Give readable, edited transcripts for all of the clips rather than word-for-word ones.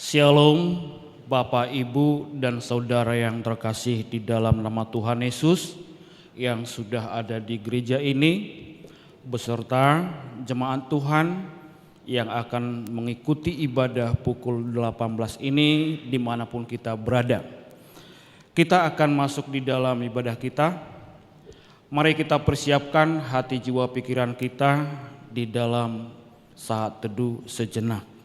Shalom Bapak, Ibu, dan Saudara yang terkasih di dalam nama Tuhan Yesus yang sudah ada di gereja ini beserta jemaat Tuhan yang akan mengikuti ibadah pukul 18 ini dimanapun kita berada. Kita akan masuk di dalam ibadah kita. Mari kita persiapkan hati, jiwa, pikiran kita di dalam saat teduh sejenak.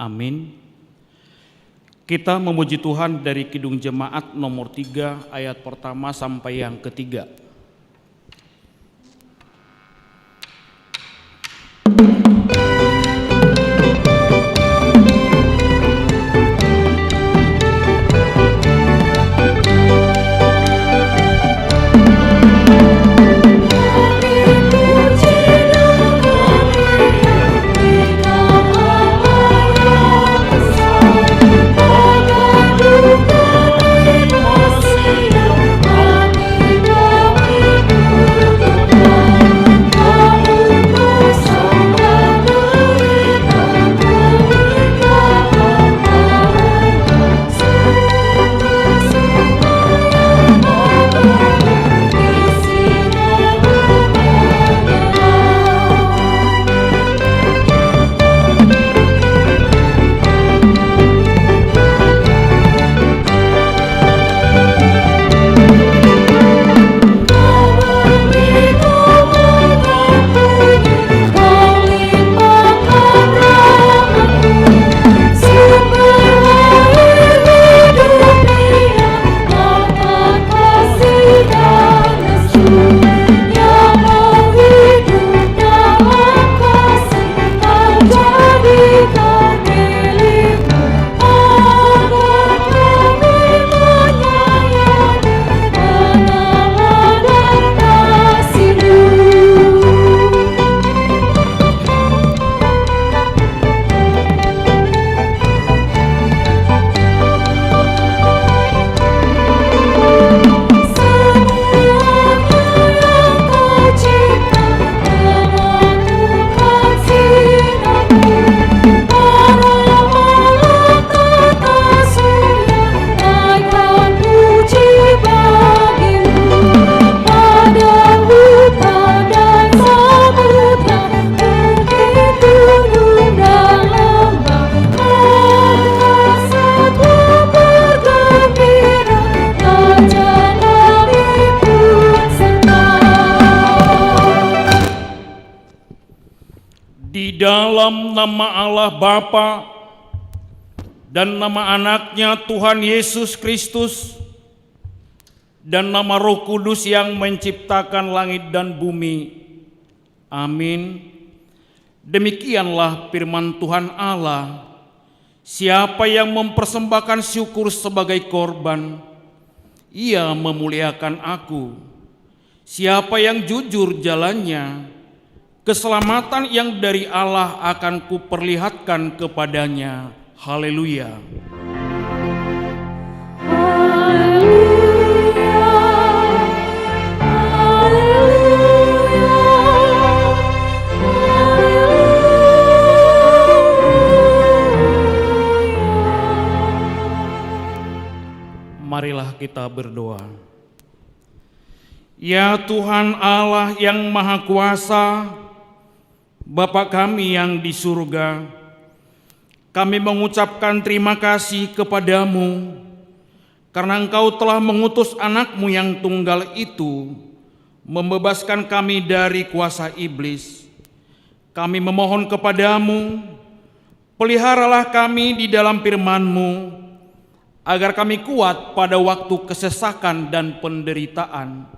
Amin. Kita memuji Tuhan dari Kidung Jemaat nomor 3 ayat pertama sampai yang ketiga. Dalam nama Allah Bapa dan nama anaknya Tuhan Yesus Kristus dan nama Roh Kudus yang menciptakan langit dan bumi. Amin. Demikianlah firman Tuhan Allah. Siapa yang mempersembahkan syukur sebagai korban, ia memuliakan aku. Siapa yang jujur jalannya, keselamatan yang dari Allah akan kuperlihatkan kepadanya. Haleluya. Marilah kita berdoa. Ya Tuhan Allah yang Maha Kuasa, Bapa kami yang di surga, kami mengucapkan terima kasih kepadamu karena Engkau telah mengutus anak-Mu yang tunggal itu membebaskan kami dari kuasa iblis. Kami memohon kepadamu, peliharalah kami di dalam firman-Mu, agar kami kuat pada waktu kesesakan dan penderitaan.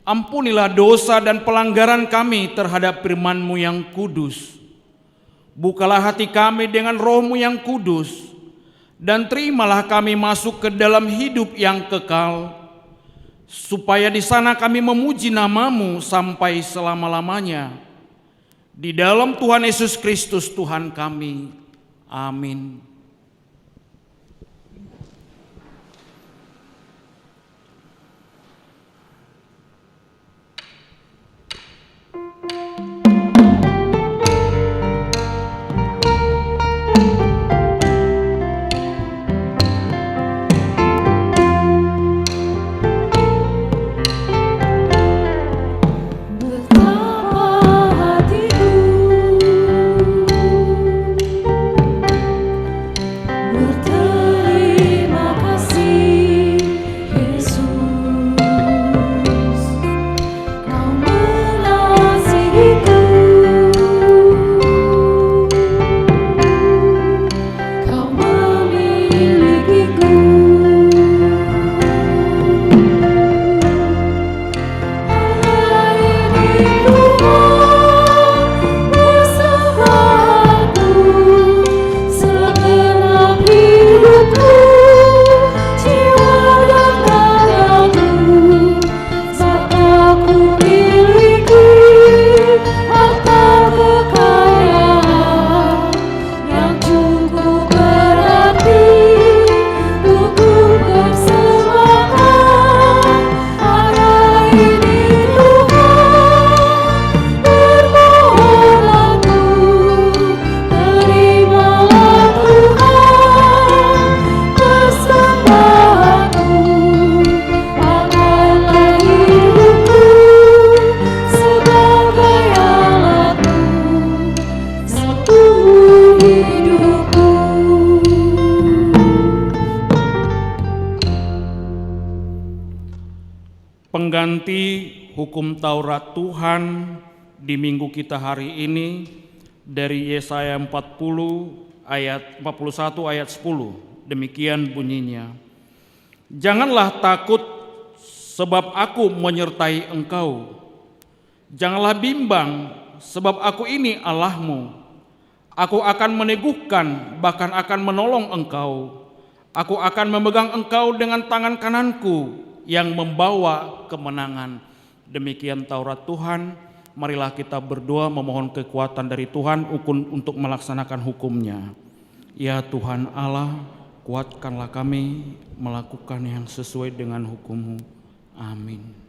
Ampunilah dosa dan pelanggaran kami terhadap firman-Mu yang kudus. Bukalah hati kami dengan Roh-Mu yang kudus, dan terimalah kami masuk ke dalam hidup yang kekal, supaya di sana kami memuji nama-Mu sampai selama-lamanya. Di dalam Tuhan Yesus Kristus Tuhan kami. Amin. Pengganti hukum Taurat Tuhan di minggu kita hari ini dari Yesaya 41 ayat 10. Demikian bunyinya. Janganlah takut sebab aku menyertai engkau. Janganlah bimbang sebab aku ini Allahmu. Aku akan meneguhkan, bahkan akan menolong engkau. Aku akan memegang engkau dengan tangan kananku yang membawa kemenangan. Demikian Taurat Tuhan. Marilah kita berdoa memohon kekuatan dari Tuhan untuk melaksanakan hukum-Nya. Ya Tuhan Allah, kuatkanlah kami melakukan yang sesuai dengan hukum-Mu. Amin.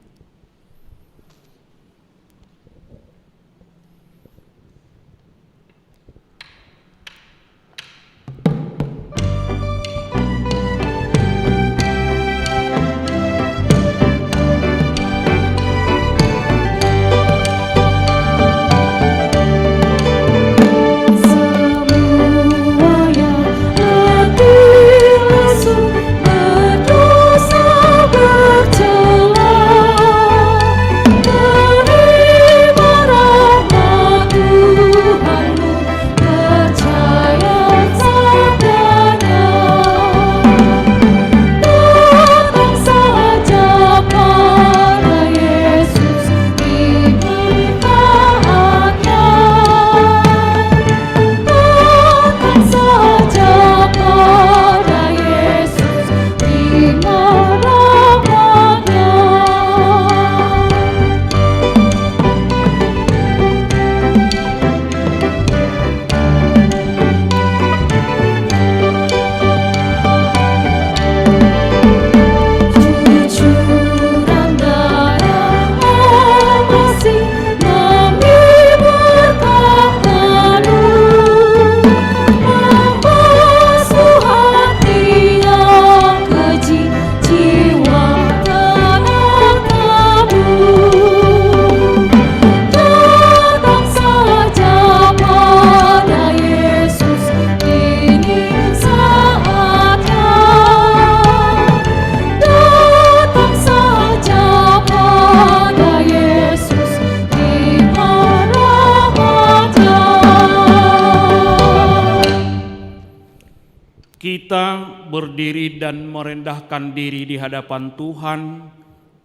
Kita berdiri dan merendahkan diri di hadapan Tuhan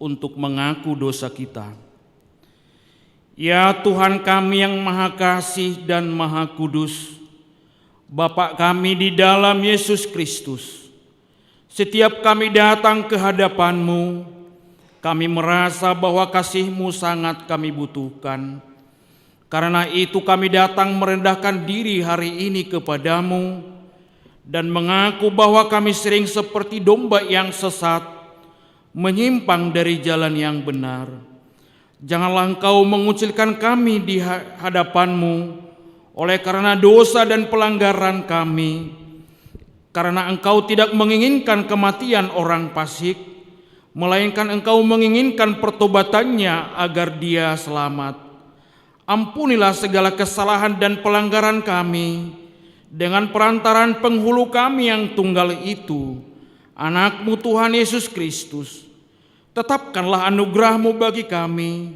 untuk mengaku dosa kita. Ya Tuhan kami yang Maha Kasih dan Maha Kudus, Bapa kami di dalam Yesus Kristus, setiap kami datang ke hadapan-Mu, kami merasa bahwa kasih-Mu sangat kami butuhkan. Karena itu kami datang merendahkan diri hari ini kepadamu dan mengaku bahwa kami sering seperti domba yang sesat, menyimpang dari jalan yang benar. Janganlah Engkau mengucilkan kami di hadapan-Mu oleh karena dosa dan pelanggaran kami, karena Engkau tidak menginginkan kematian orang fasik, melainkan Engkau menginginkan pertobatannya agar dia selamat. Ampunilah segala kesalahan dan pelanggaran kami dengan perantaraan penghulu kami yang tunggal itu, Anak-Mu Tuhan Yesus Kristus. Tetapkanlah anugerah-Mu bagi kami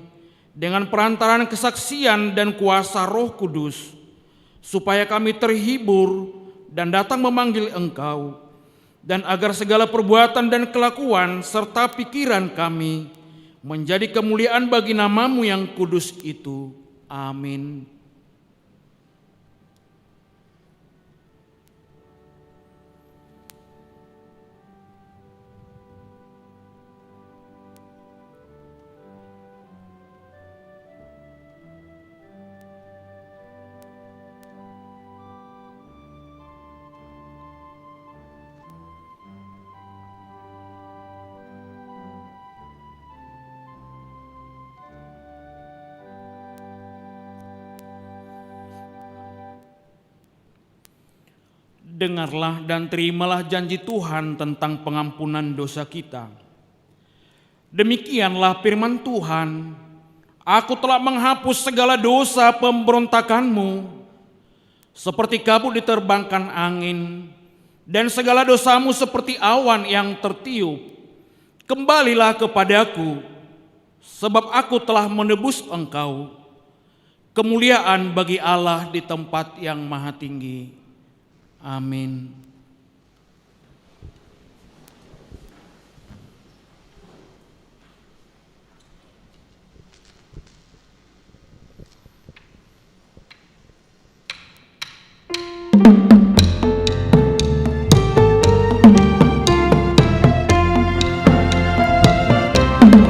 dengan perantaraan kesaksian dan kuasa Roh Kudus, supaya kami terhibur dan datang memanggil Engkau, dan agar segala perbuatan dan kelakuan serta pikiran kami menjadi kemuliaan bagi nama-Mu yang kudus itu. Amin. Dengarlah dan terimalah janji Tuhan tentang pengampunan dosa kita. Demikianlah firman Tuhan, Aku telah menghapus segala dosa pemberontakanmu, seperti kabut diterbangkan angin, dan segala dosamu seperti awan yang tertiup. Kembalilah kepadaku, sebab aku telah menebus engkau. Kemuliaan bagi Allah di tempat yang maha tinggi. Amin.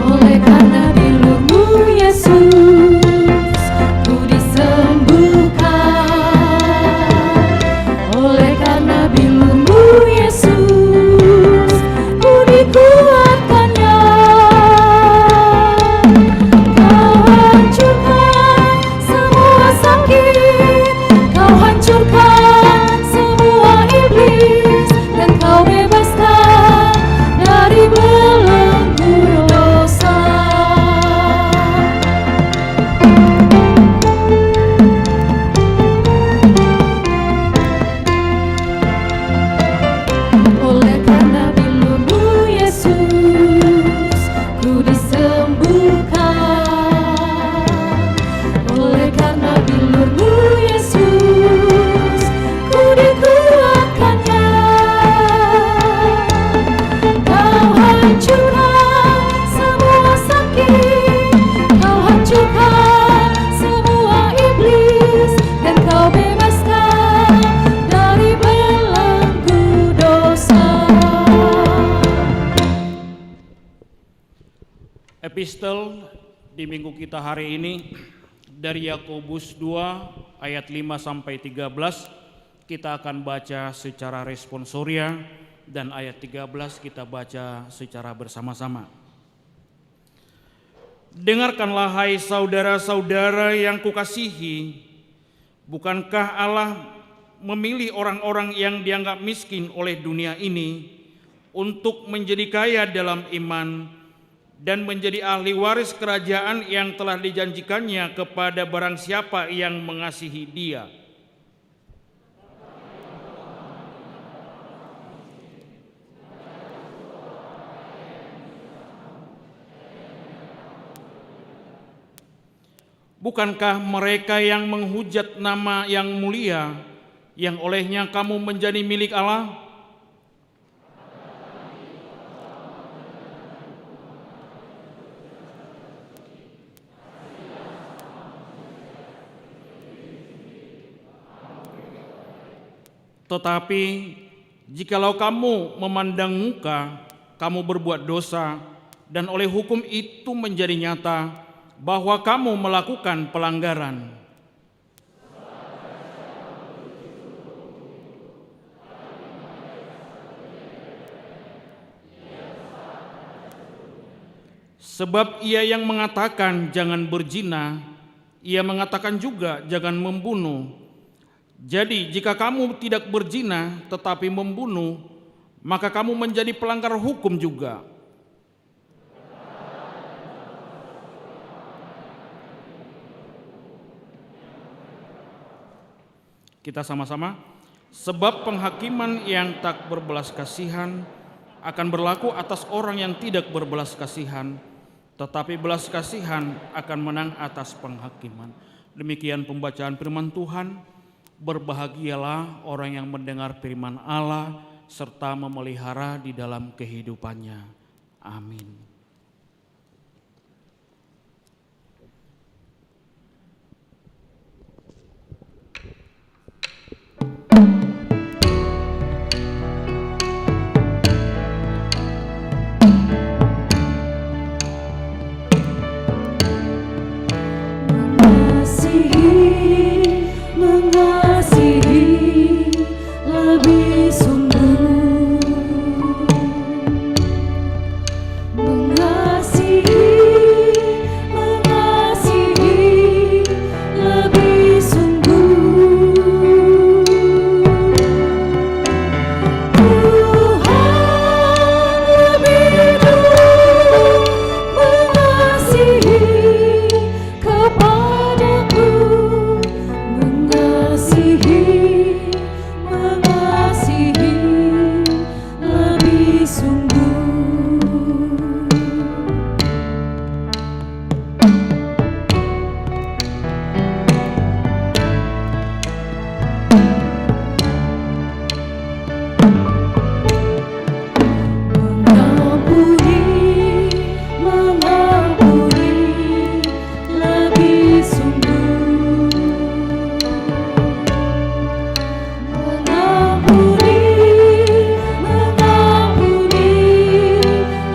Oleh karena bilu-Mu Yesus, ku disembuhkan. Oleh karena bilu-Mu Yesus, ku dikuatkannya. Kau hancurkan semua sakit, Kau hancurkan semua iblis, dan Kau bebaskan dari belenggu dosa. Oleh karena bilu-Mu Yesus, ku disembuhkan. Oleh karena bilu-Mu Yesus, ku dikuatkannya. Kau hancurkan semua sakit, Kau hancurkan semua iblis, dan Kau bebaskan dari belenggu dosa. Epistel di minggu kita hari ini dari Yakobus 2 ayat 5 sampai 13. Kita akan baca secara responsoria dan ayat 13 kita baca secara bersama-sama. Dengarkanlah hai saudara-saudara yang kukasihi, bukankah Allah memilih orang-orang yang dianggap miskin oleh dunia ini untuk menjadi kaya dalam iman dan menjadi ahli waris kerajaan yang telah dijanjikannya kepada barang siapa yang mengasihi Dia. Bukankah mereka yang menghujat nama yang mulia, yang olehnya kamu menjadi milik Allah? Tetapi jikalau kamu memandang muka, kamu berbuat dosa, dan oleh hukum itu menjadi nyata bahwa kamu melakukan pelanggaran. Sebab ia yang mengatakan jangan berzina, ia mengatakan juga jangan membunuh. Jadi jika kamu tidak berzina tetapi membunuh, maka kamu menjadi pelanggar hukum juga. Kita sama-sama. Sebab penghakiman yang tak berbelas kasihan akan berlaku atas orang yang tidak berbelas kasihan, tetapi belas kasihan akan menang atas penghakiman. Demikian pembacaan firman Tuhan. Berbahagialah orang yang mendengar firman Allah serta memelihara di dalam kehidupannya. Amin. Mengasihi lebih sungguh, mengasihi lebih sungguh. Tuhan lebih dulu mengasihi kepadaku, mengasihi lebih sungguh. Mengampuni lebih sungguh, mengampuni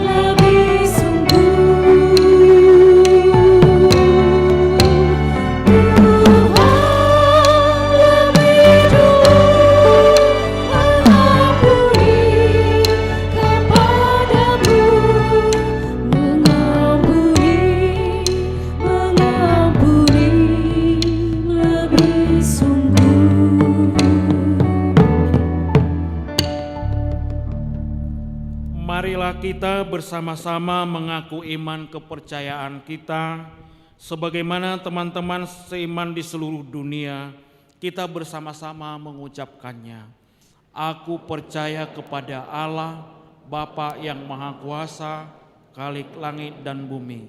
lebih sungguh. Tuhan lebih dulu mengampuni kepadaku, mengampuni lebih sungguh. Marilah kita bersama-sama mengaku iman kepercayaan kita, sebagaimana teman-teman seiman di seluruh dunia, kita bersama-sama mengucapkannya. Aku percaya kepada Allah, Bapa yang Maha Kuasa, Khalik langit dan bumi.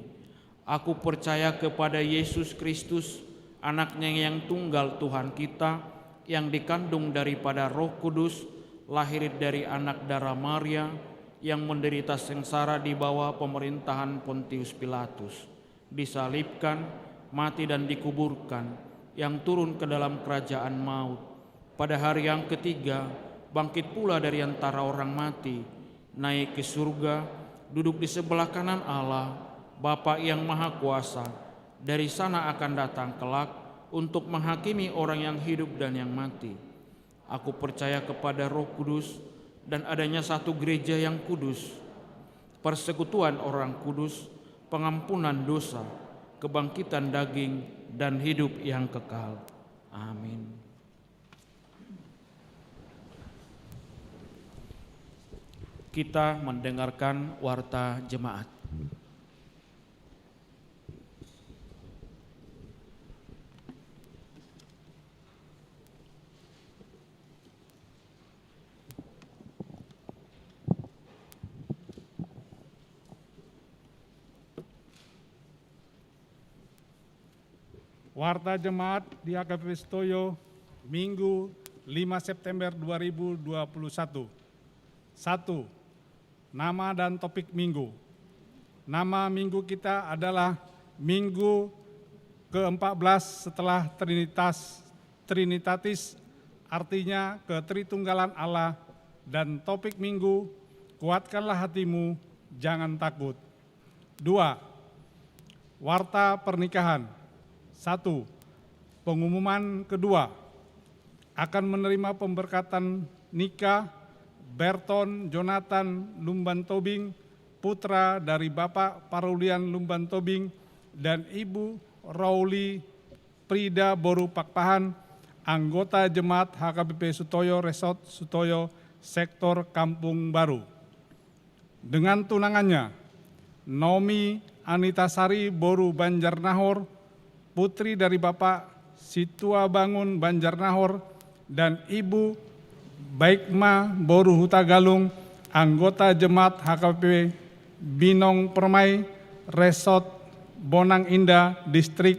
Aku percaya kepada Yesus Kristus, anaknya yang tunggal Tuhan kita, yang dikandung daripada Roh Kudus, lahir dari anak darah Maria, yang menderita sengsara di bawah pemerintahan Pontius Pilatus, disalibkan, mati dan dikuburkan, yang turun ke dalam kerajaan maut. Pada hari yang ketiga, bangkit pula dari antara orang mati, naik ke surga, duduk di sebelah kanan Allah, Bapa yang Maha Kuasa. Dari sana akan datang kelak untuk menghakimi orang yang hidup dan yang mati. Aku percaya kepada Roh Kudus dan adanya satu gereja yang kudus, persekutuan orang kudus, pengampunan dosa, kebangkitan daging, dan hidup yang kekal. Amin. Kita mendengarkan warta jemaat. Warta Jemaat di HKBP Setoyo, Minggu 5 September 2021. 1. Nama dan topik minggu. Nama minggu kita adalah Minggu ke-14 setelah Trinitatis artinya ketritunggalan Allah, dan topik minggu, kuatkanlah hatimu, jangan takut. 2. Warta pernikahan. 1. Pengumuman kedua, akan menerima pemberkatan nikah Berton Jonathan Lumban Tobing, putra dari Bapak Parulian Lumban Tobing dan Ibu Rauli Prida Boru Pakpahan, anggota Jemaat HKBP Sutoyo Resort Sutoyo, Sektor Kampung Baru. Dengan tunangannya, Naomi Anitasari Boru Banjarnahor, putri dari Bapak Situa Bangun Banjarnahor, dan Ibu Baikma Boru Hutagalung, anggota Jemaat HKBP Binong Permai, Resort Bonang Indah, Distrik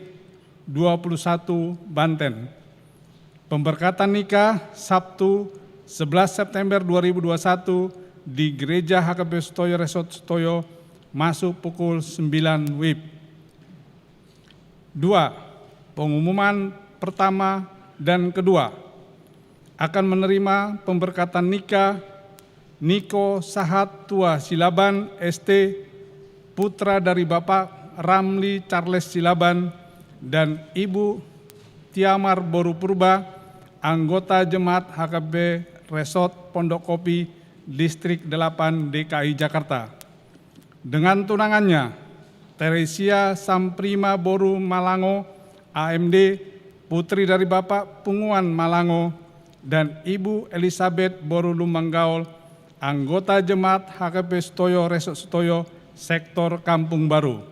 21, Banten. Pemberkatan nikah Sabtu 11 September 2021 di Gereja HKBP Sutoyo Resort Sutoyo, masuk pukul 9 WIB. 2. Pengumuman pertama dan kedua, akan menerima pemberkatan nikah Niko Sahat Tua Silaban ST, putra dari Bapak Ramli Charles Silaban, dan Ibu Tiamar Boru Purba, anggota Jemaat HKBP Resort Pondok Kopi, Distrik 8 DKI Jakarta. Dengan tunangannya, Teresia Samprima Boru Malango, AMD, putri dari Bapak Punguan Malango, dan Ibu Elizabeth Boru Lumanggaol, anggota Jemaat HKBP Sutoyo Resort Sutoyo, Sektor Kampung Baru.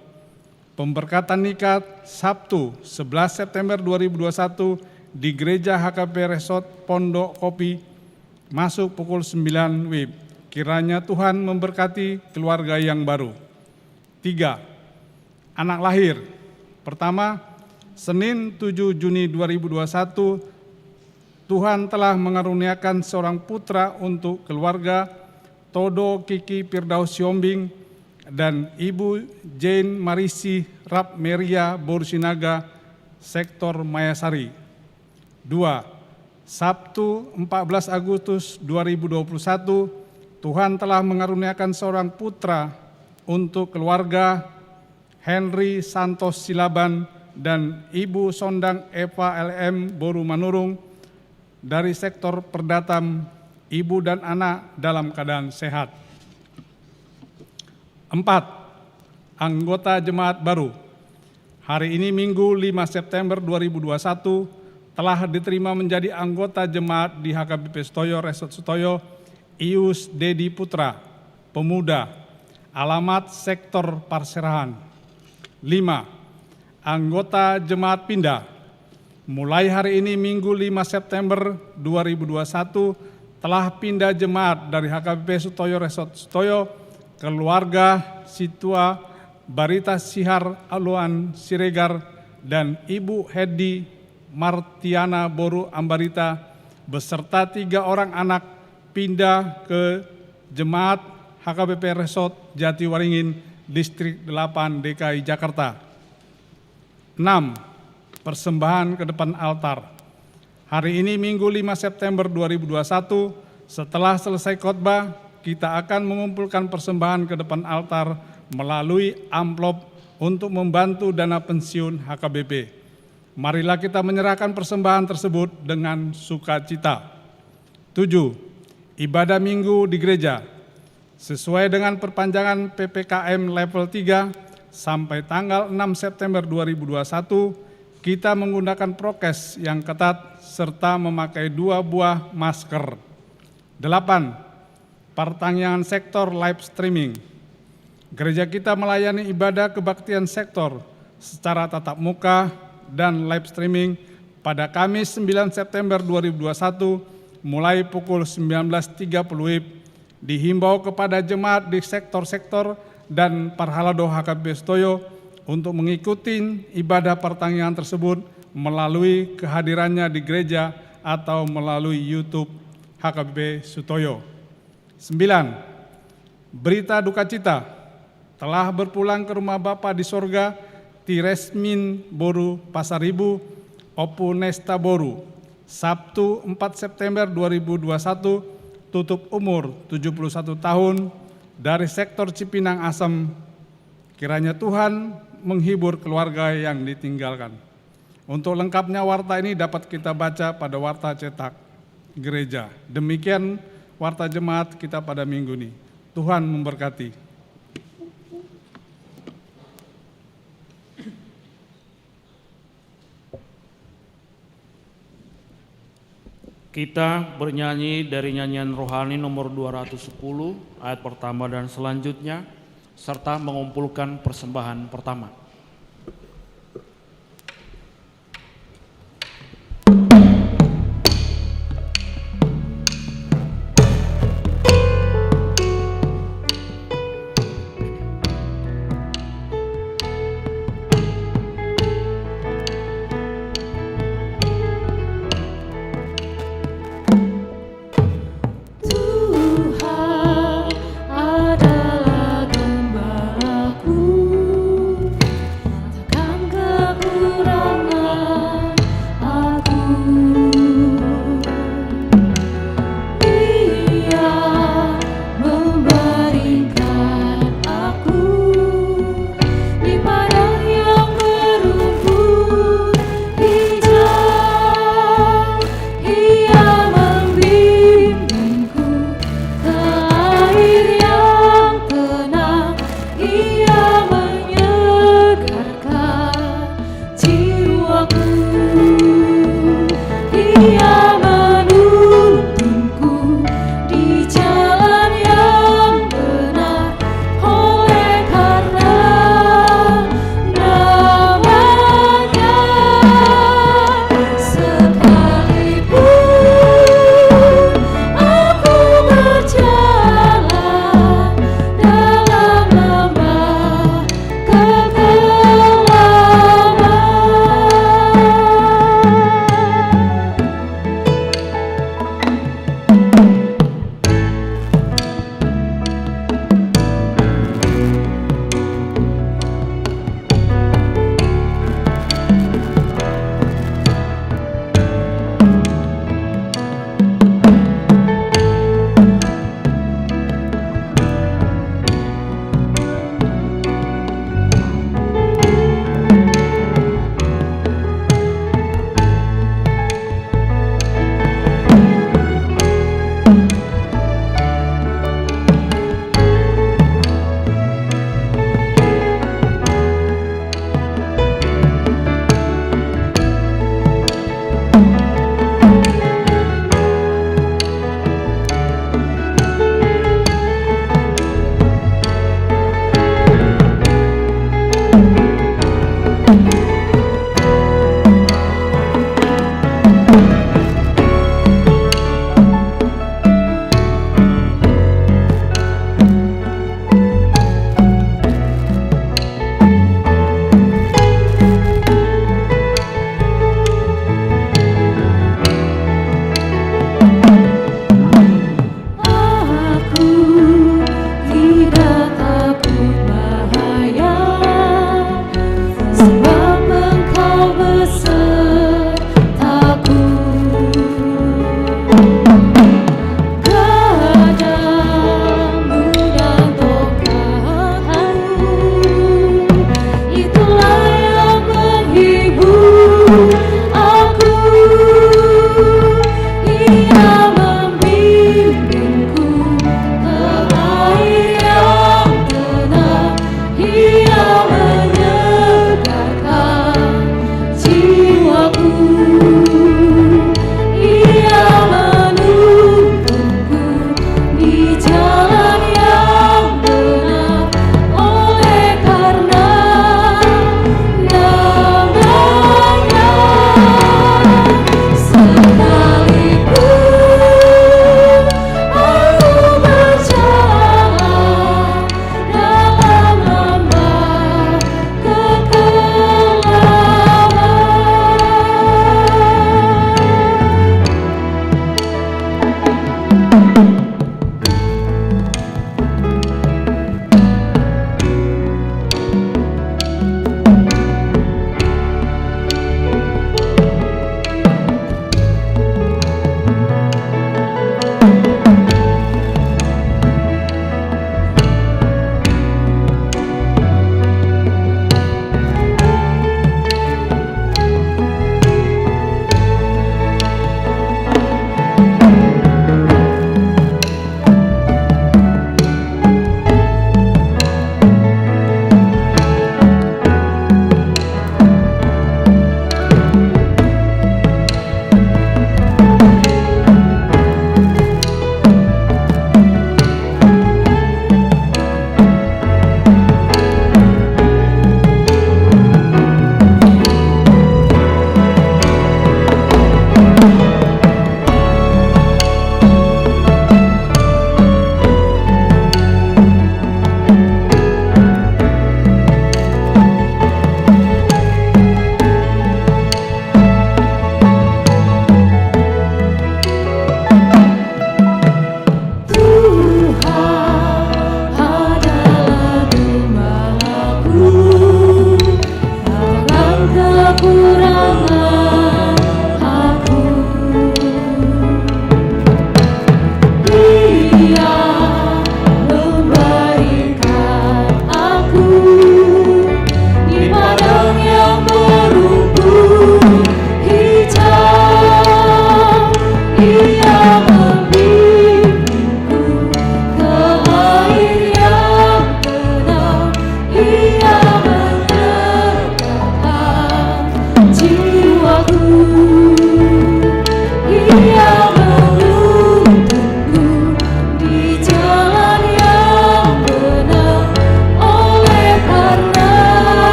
Pemberkatan nikah Sabtu 11 September 2021 di Gereja HKBP Resort Pondok Kopi, masuk pukul 9 WIB. Kiranya Tuhan memberkati keluarga yang baru. 3. Anak lahir. Pertama, Senin 7 Juni 2021, Tuhan telah mengaruniakan seorang putra untuk keluarga Todo Kiki Firdaus Siombing dan Ibu Jane Marisi Rap Meria Borsinaga, Sektor Mayasari. 2. Sabtu 14 Agustus 2021, Tuhan telah mengaruniakan seorang putra untuk keluarga Henry Santos Silaban dan Ibu Sondang Eva LM Boru Manurung dari Sektor Perdatam, ibu dan anak dalam keadaan sehat. 4. Anggota Jemaat Baru. Hari ini Minggu 5 September 2021 telah diterima menjadi anggota Jemaat di HKBP Sutoyo Resort Sutoyo, Ius Dedi Putra, pemuda, alamat Sektor Parserahan. 5. Anggota Jemaat Pindah. Mulai hari ini Minggu 5 September 2021 telah pindah jemaat dari HKBP Sutoyo Resort Sutoyo, keluarga Situa Barita Sihar Aluan Siregar dan Ibu Hedi Martiana Boru Ambarita beserta 3 orang anak pindah ke Jemaat HKBP Resort Jatiwaringin, Distrik 8 DKI Jakarta. 6. Persembahan ke depan altar. Hari ini Minggu 5 September 2021, setelah selesai khotbah, kita akan mengumpulkan persembahan ke depan altar melalui amplop untuk membantu dana pensiun HKBP. Marilah kita menyerahkan persembahan tersebut dengan sukacita. 7. Ibadah Minggu di gereja. Sesuai dengan perpanjangan PPKM level 3 sampai tanggal 6 September 2021, kita menggunakan prokes yang ketat serta memakai 2 buah masker. 8. Pertanyaan sektor live streaming. Gereja kita melayani ibadah kebaktian sektor secara tatap muka dan live streaming pada Kamis 9 September 2021 mulai pukul 19.30 WIB. Dihimbau kepada jemaat di sektor-sektor dan Parhalado HKBP Sutoyo untuk mengikuti ibadah pertanyaan tersebut melalui kehadirannya di gereja atau melalui YouTube HKBP Sutoyo. 9. Berita duka cita, telah berpulang ke rumah Bapa di sorga Tiresmin Boru Pasaribu Opu Nesta Boru, Sabtu 4 September 2021 tutup umur 71 tahun dari sektor Cipinang Asem. Kiranya Tuhan menghibur keluarga yang ditinggalkan. Untuk lengkapnya warta ini dapat kita baca pada warta cetak gereja. Demikian warta jemaat kita pada minggu ini. Tuhan memberkati. Kita bernyanyi dari nyanyian rohani nomor 210 ayat pertama dan selanjutnya, serta mengumpulkan persembahan pertama. Tuhan adalah gembalaku,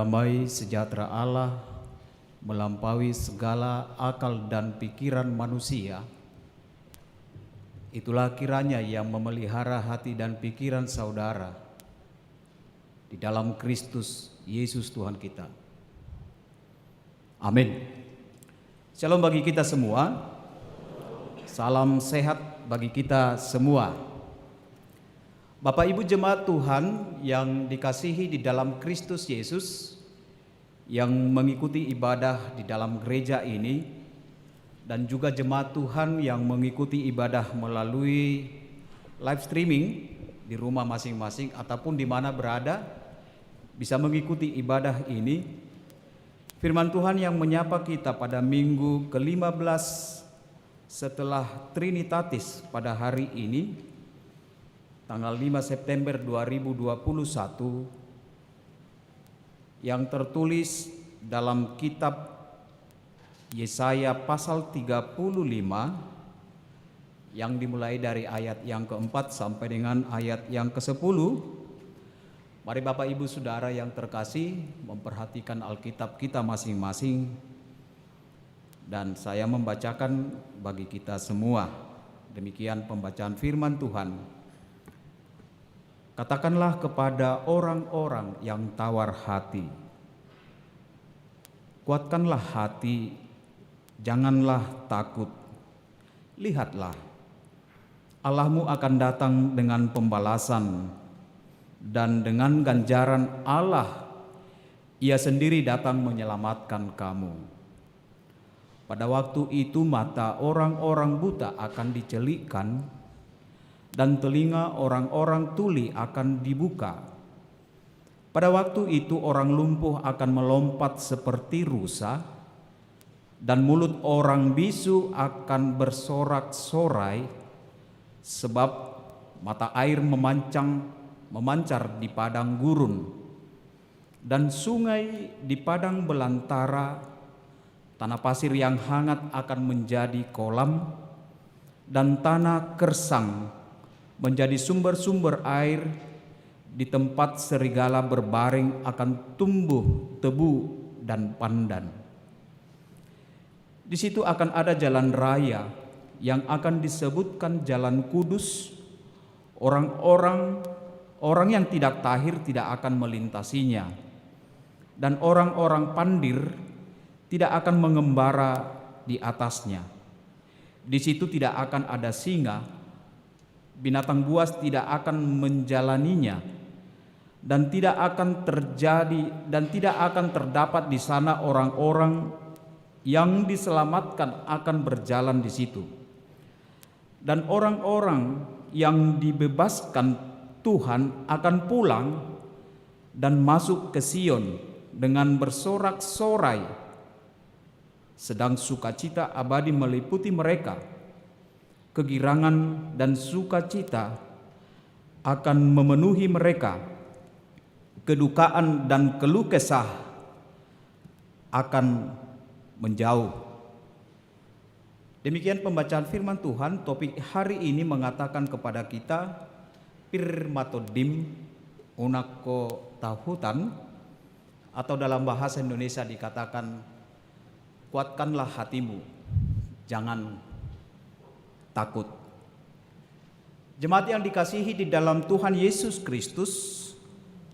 damai sejahtera Allah melampaui segala akal dan pikiran manusia, itulah kiranya yang memelihara hati dan pikiran saudara di dalam Kristus Yesus Tuhan kita. Amin. Shalom bagi kita semua. Salam sehat bagi kita semua. Bapak Ibu jemaat Tuhan yang dikasihi di dalam Kristus Yesus, yang mengikuti ibadah di dalam gereja ini, dan juga jemaat Tuhan yang mengikuti ibadah melalui live streaming di rumah masing-masing ataupun di mana berada bisa mengikuti ibadah ini. Firman Tuhan yang menyapa kita pada minggu ke-15 setelah Trinitatis pada hari ini, tanggal 5 September 2021, yang tertulis dalam kitab Yesaya pasal 35 yang dimulai dari ayat yang keempat sampai dengan ayat yang ke-10. Mari Bapak Ibu Saudara yang terkasih memperhatikan Alkitab kita masing-masing, dan saya membacakan bagi kita semua. Demikian pembacaan firman Tuhan. Katakanlah kepada orang-orang yang tawar hati, kuatkanlah hati, janganlah takut. Lihatlah, Allahmu akan datang dengan pembalasan, dan dengan ganjaran Allah Ia sendiri datang menyelamatkan kamu. Pada waktu itu mata orang-orang buta akan dicelikkan, dan telinga orang-orang tuli akan dibuka. Pada waktu itu orang lumpuh akan melompat seperti rusa, dan mulut orang bisu akan bersorak-sorai, sebab mata air memancar di padang gurun, dan sungai di padang belantara. Tanah pasir yang hangat akan menjadi kolam, dan tanah kersang menjadi sumber-sumber air. Di tempat serigala berbaring akan tumbuh tebu dan pandan. Di situ akan ada jalan raya yang akan disebutkan jalan kudus. Orang yang tidak tahir tidak akan melintasinya, dan orang-orang pandir tidak akan mengembara di atasnya. Di situ tidak akan ada singa, binatang buas tidak akan menjalaninya, dan tidak akan terdapat di sana orang-orang yang diselamatkan akan berjalan di situ. Dan orang-orang yang dibebaskan Tuhan akan pulang dan masuk ke Sion dengan bersorak-sorai, sedang sukacita abadi meliputi mereka. Kegirangan dan sukacita akan memenuhi mereka. Kedukaan dan keluh kesah akan menjauh. Demikian pembacaan firman Tuhan. Topik hari ini mengatakan kepada kita, Pirmatodim unako tahutan, atau dalam bahasa Indonesia dikatakan, kuatkanlah hatimu, jangan takut. Jemaat yang dikasihi di dalam Tuhan Yesus Kristus,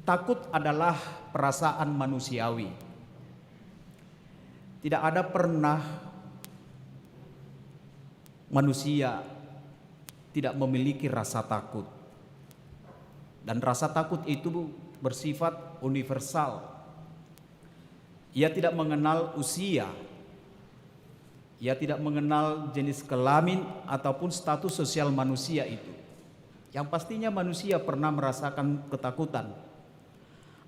takut adalah perasaan manusiawi. Tidak ada pernah manusia tidak memiliki rasa takut. Dan rasa takut itu bersifat universal. Ia tidak mengenal usia, ia tidak mengenal jenis kelamin ataupun status sosial manusia itu. Yang pastinya manusia pernah merasakan ketakutan.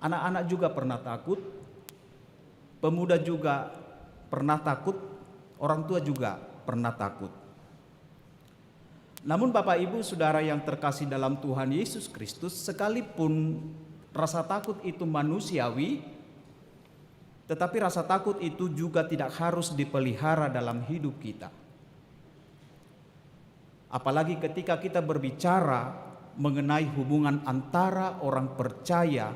Anak-anak juga pernah takut, pemuda juga pernah takut, orang tua juga pernah takut. Namun Bapak Ibu Saudara yang terkasih dalam Tuhan Yesus Kristus, sekalipun rasa takut itu manusiawi, tetapi rasa takut itu juga tidak harus dipelihara dalam hidup kita. Apalagi ketika kita berbicara mengenai hubungan antara orang percaya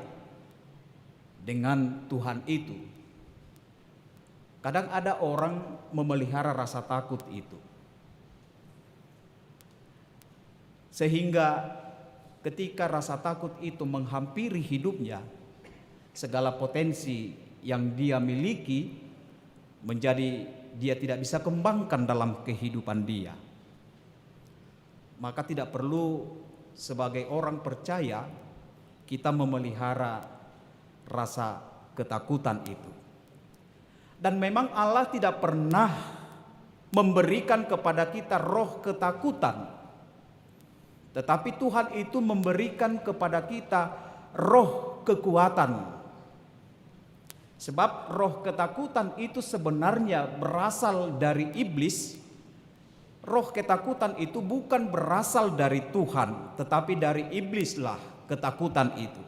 dengan Tuhan itu. Kadang ada orang memelihara rasa takut itu, sehingga ketika rasa takut itu menghampiri hidupnya, segala potensi yang dia miliki menjadi dia tidak bisa kembangkan dalam kehidupan dia. Maka tidak perlu sebagai orang percaya kita memelihara rasa ketakutan itu. Dan memang Allah tidak pernah memberikan kepada kita roh ketakutan, tetapi Tuhan itu memberikan kepada kita roh kekuatan. Sebab roh ketakutan itu sebenarnya berasal dari iblis. Roh ketakutan itu bukan berasal dari Tuhan, tetapi dari iblislah ketakutan itu.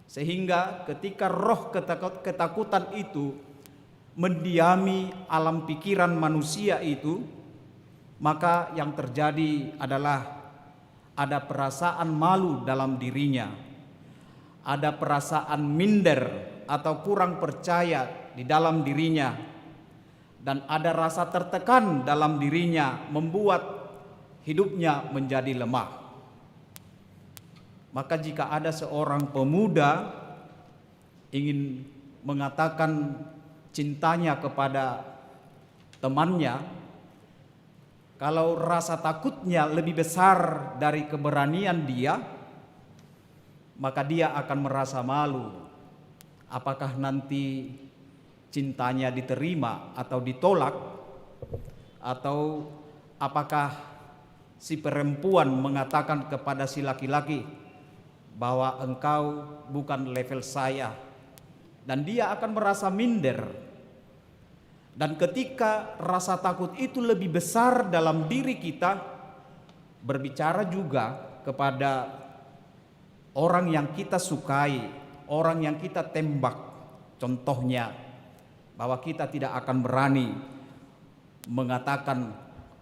Sehingga ketika roh ketakutan itu mendiami alam pikiran manusia itu, maka yang terjadi adalah ada perasaan malu dalam dirinya, ada perasaan minder atau kurang percaya di dalam dirinya, dan ada rasa tertekan dalam dirinya, membuat hidupnya menjadi lemah. Maka jika ada seorang pemuda ingin mengatakan cintanya kepada temannya, kalau rasa takutnya lebih besar dari keberanian dia, maka dia akan merasa malu. Apakah nanti cintanya diterima atau ditolak, atau apakah si perempuan mengatakan kepada si laki-laki bahwa engkau bukan level saya, dan dia akan merasa minder. Dan ketika rasa takut itu lebih besar dalam diri kita, berbicara juga kepada orang yang kita sukai, orang yang kita tembak. Contohnya, bahwa kita tidak akan berani mengatakan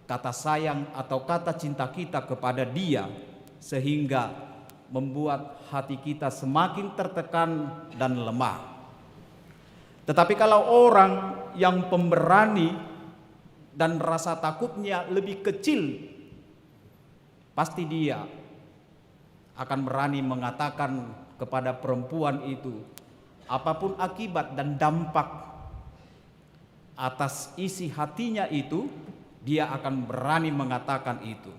kata sayang atau kata cinta kita kepada dia, sehingga membuat hati kita semakin tertekan dan lemah. Tetapi kalau orang yang pemberani dan rasa takutnya lebih kecil, pasti dia akan berani mengatakan kepada perempuan itu apapun akibat dan dampak atas isi hatinya itu, dia akan berani mengatakan itu.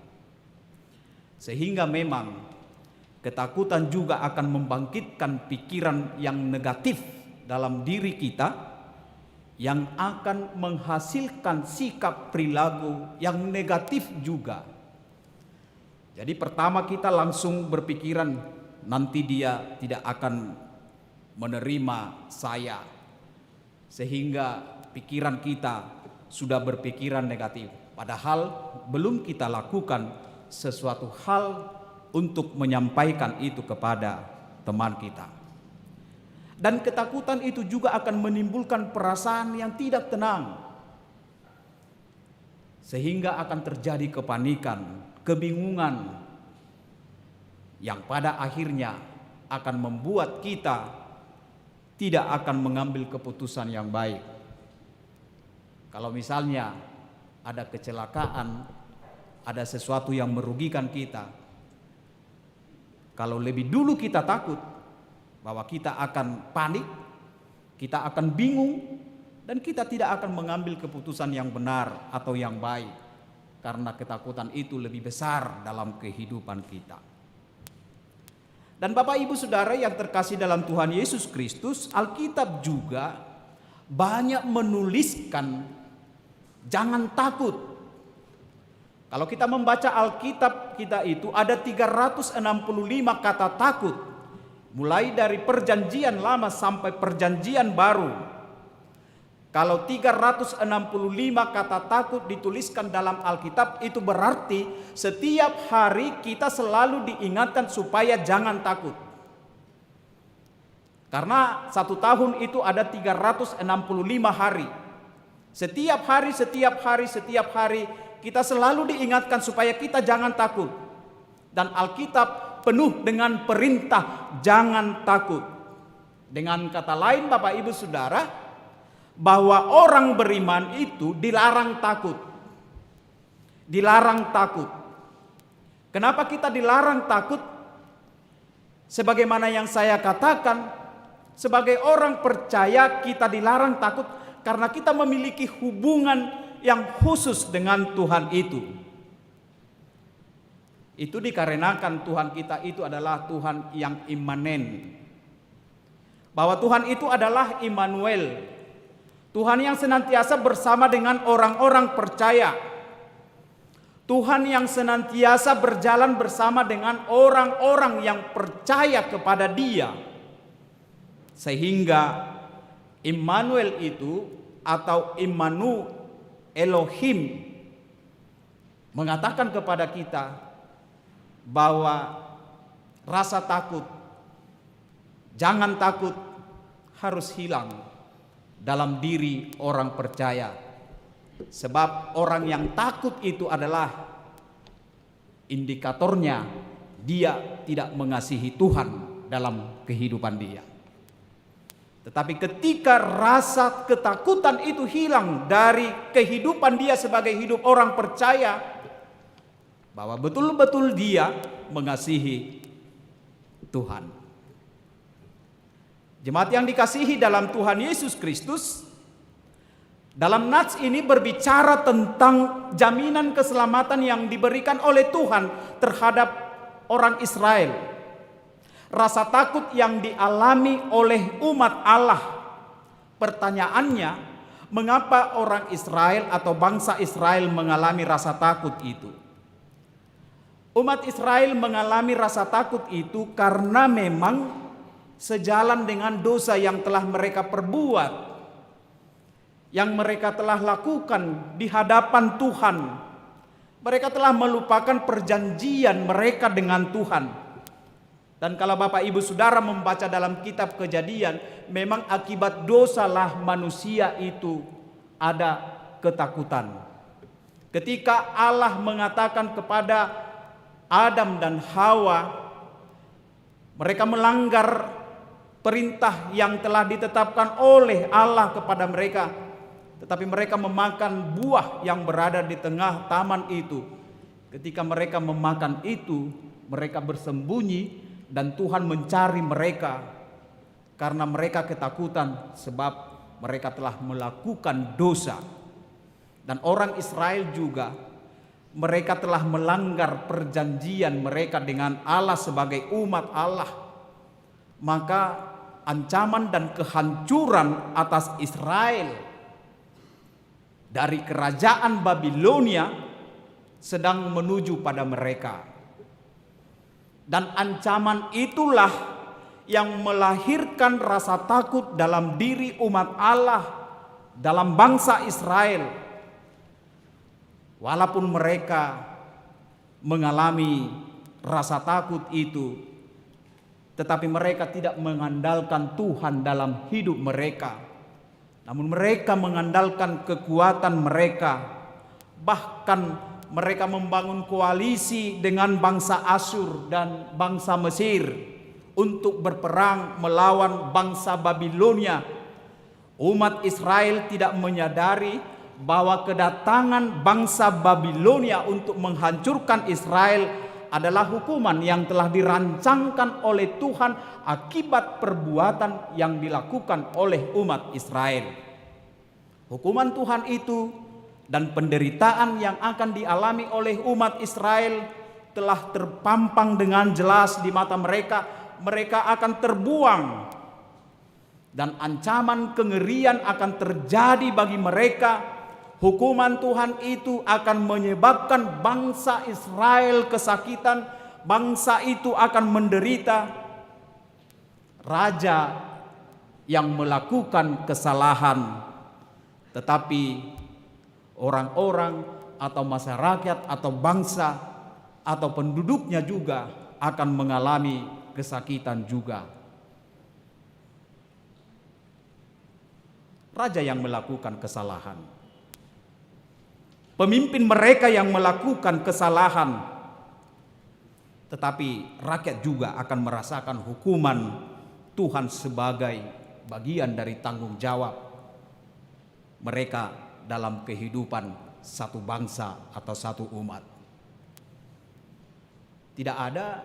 Sehingga memang ketakutan juga akan membangkitkan pikiran yang negatif dalam diri kita, yang akan menghasilkan sikap perilaku yang negatif juga. Jadi pertama kita langsung berpikiran nanti dia tidak akan menerima saya, sehingga pikiran kita sudah berpikiran negatif, padahal belum kita lakukan sesuatu hal untuk menyampaikan itu kepada teman kita. Dan ketakutan itu juga akan menimbulkan perasaan yang tidak tenang, sehingga akan terjadi kepanikan, kebingungan, yang pada akhirnya akan membuat kita tidak akan mengambil keputusan yang baik. Kalau misalnya ada kecelakaan, ada sesuatu yang merugikan kita, kalau lebih dulu kita takut, bahwa kita akan panik, kita akan bingung, dan kita tidak akan mengambil keputusan yang benar atau yang baik, karena ketakutan itu lebih besar dalam kehidupan kita. Dan Bapak Ibu Saudara yang terkasih dalam Tuhan Yesus Kristus, Alkitab juga banyak menuliskan jangan takut. Kalau kita membaca Alkitab kita itu ada 365 kata takut, mulai dari perjanjian lama sampai perjanjian baru. Kalau 365 kata takut dituliskan dalam Alkitab, itu berarti setiap hari kita selalu diingatkan supaya jangan takut. Karena 1 tahun itu ada 365 hari. Setiap hari kita selalu diingatkan supaya kita jangan takut. Dan Alkitab penuh dengan perintah jangan takut. Dengan kata lain Bapak Ibu Saudara, bahwa orang beriman itu dilarang takut. Dilarang takut. Kenapa kita dilarang takut? Sebagaimana yang saya katakan, sebagai orang percaya kita dilarang takut karena kita memiliki hubungan yang khusus dengan Tuhan itu. Itu dikarenakan Tuhan kita itu adalah Tuhan yang imanen. Bahwa Tuhan itu adalah Immanuel. Tuhan yang senantiasa bersama dengan orang-orang percaya. Tuhan yang senantiasa berjalan bersama dengan orang-orang yang percaya kepada Dia. Sehingga Immanuel itu atau Immanu Elohim mengatakan kepada kita bahwa rasa takut, jangan takut, harus hilang dalam diri orang percaya. Sebab orang yang takut itu adalah indikatornya dia tidak mengasihi Tuhan dalam kehidupan dia. Tetapi ketika rasa ketakutan itu hilang dari kehidupan dia sebagai hidup orang percaya, bahwa betul-betul dia mengasihi Tuhan. Jemaat yang dikasihi dalam Tuhan Yesus Kristus, dalam nats ini berbicara tentang jaminan keselamatan yang diberikan oleh Tuhan terhadap orang Israel. Rasa takut yang dialami oleh umat Allah. Pertanyaannya, mengapa orang Israel atau bangsa Israel mengalami rasa takut itu? Umat Israel mengalami rasa takut itu karena memang sejalan dengan dosa yang telah mereka perbuat, yang mereka telah lakukan di hadapan Tuhan. Mereka telah melupakan perjanjian mereka dengan Tuhan. Dan kalau Bapak Ibu Saudara membaca dalam kitab Kejadian, memang akibat dosalah manusia itu ada ketakutan. Ketika Allah mengatakan kepada Adam dan Hawa, mereka melanggar perintah yang telah ditetapkan oleh Allah kepada mereka, tetapi mereka memakan buah yang berada di tengah taman itu. Ketika mereka memakan itu, mereka bersembunyi dan Tuhan mencari mereka karena mereka ketakutan sebab mereka telah melakukan dosa. Dan orang Israel juga, mereka telah melanggar perjanjian mereka dengan Allah sebagai umat Allah. Maka ancaman dan kehancuran atas Israel dari kerajaan Babilonia sedang menuju pada mereka. Dan ancaman itulah yang melahirkan rasa takut dalam diri umat Allah, dalam bangsa Israel. Walaupun mereka mengalami rasa takut itu, tetapi mereka tidak mengandalkan Tuhan dalam hidup mereka. Namun mereka mengandalkan kekuatan mereka. Bahkan mereka membangun koalisi dengan bangsa Asyur dan bangsa Mesir untuk berperang melawan bangsa Babilonia. Umat Israel tidak menyadari bahwa kedatangan bangsa Babilonia untuk menghancurkan Israel adalah hukuman yang telah dirancangkan oleh Tuhan akibat perbuatan yang dilakukan oleh umat Israel. Hukuman Tuhan itu dan penderitaan yang akan dialami oleh umat Israel telah terpampang dengan jelas di mata mereka. Mereka akan terbuang dan ancaman kengerian akan terjadi bagi mereka. Hukuman Tuhan itu akan menyebabkan bangsa Israel kesakitan, bangsa itu akan menderita. Raja yang melakukan kesalahan, tetapi orang-orang atau masyarakat atau bangsa atau penduduknya juga akan mengalami kesakitan juga. Raja yang melakukan kesalahan, pemimpin mereka yang melakukan kesalahan, tetapi rakyat juga akan merasakan hukuman Tuhan sebagai bagian dari tanggung jawab mereka dalam kehidupan satu bangsa atau satu umat. Tidak ada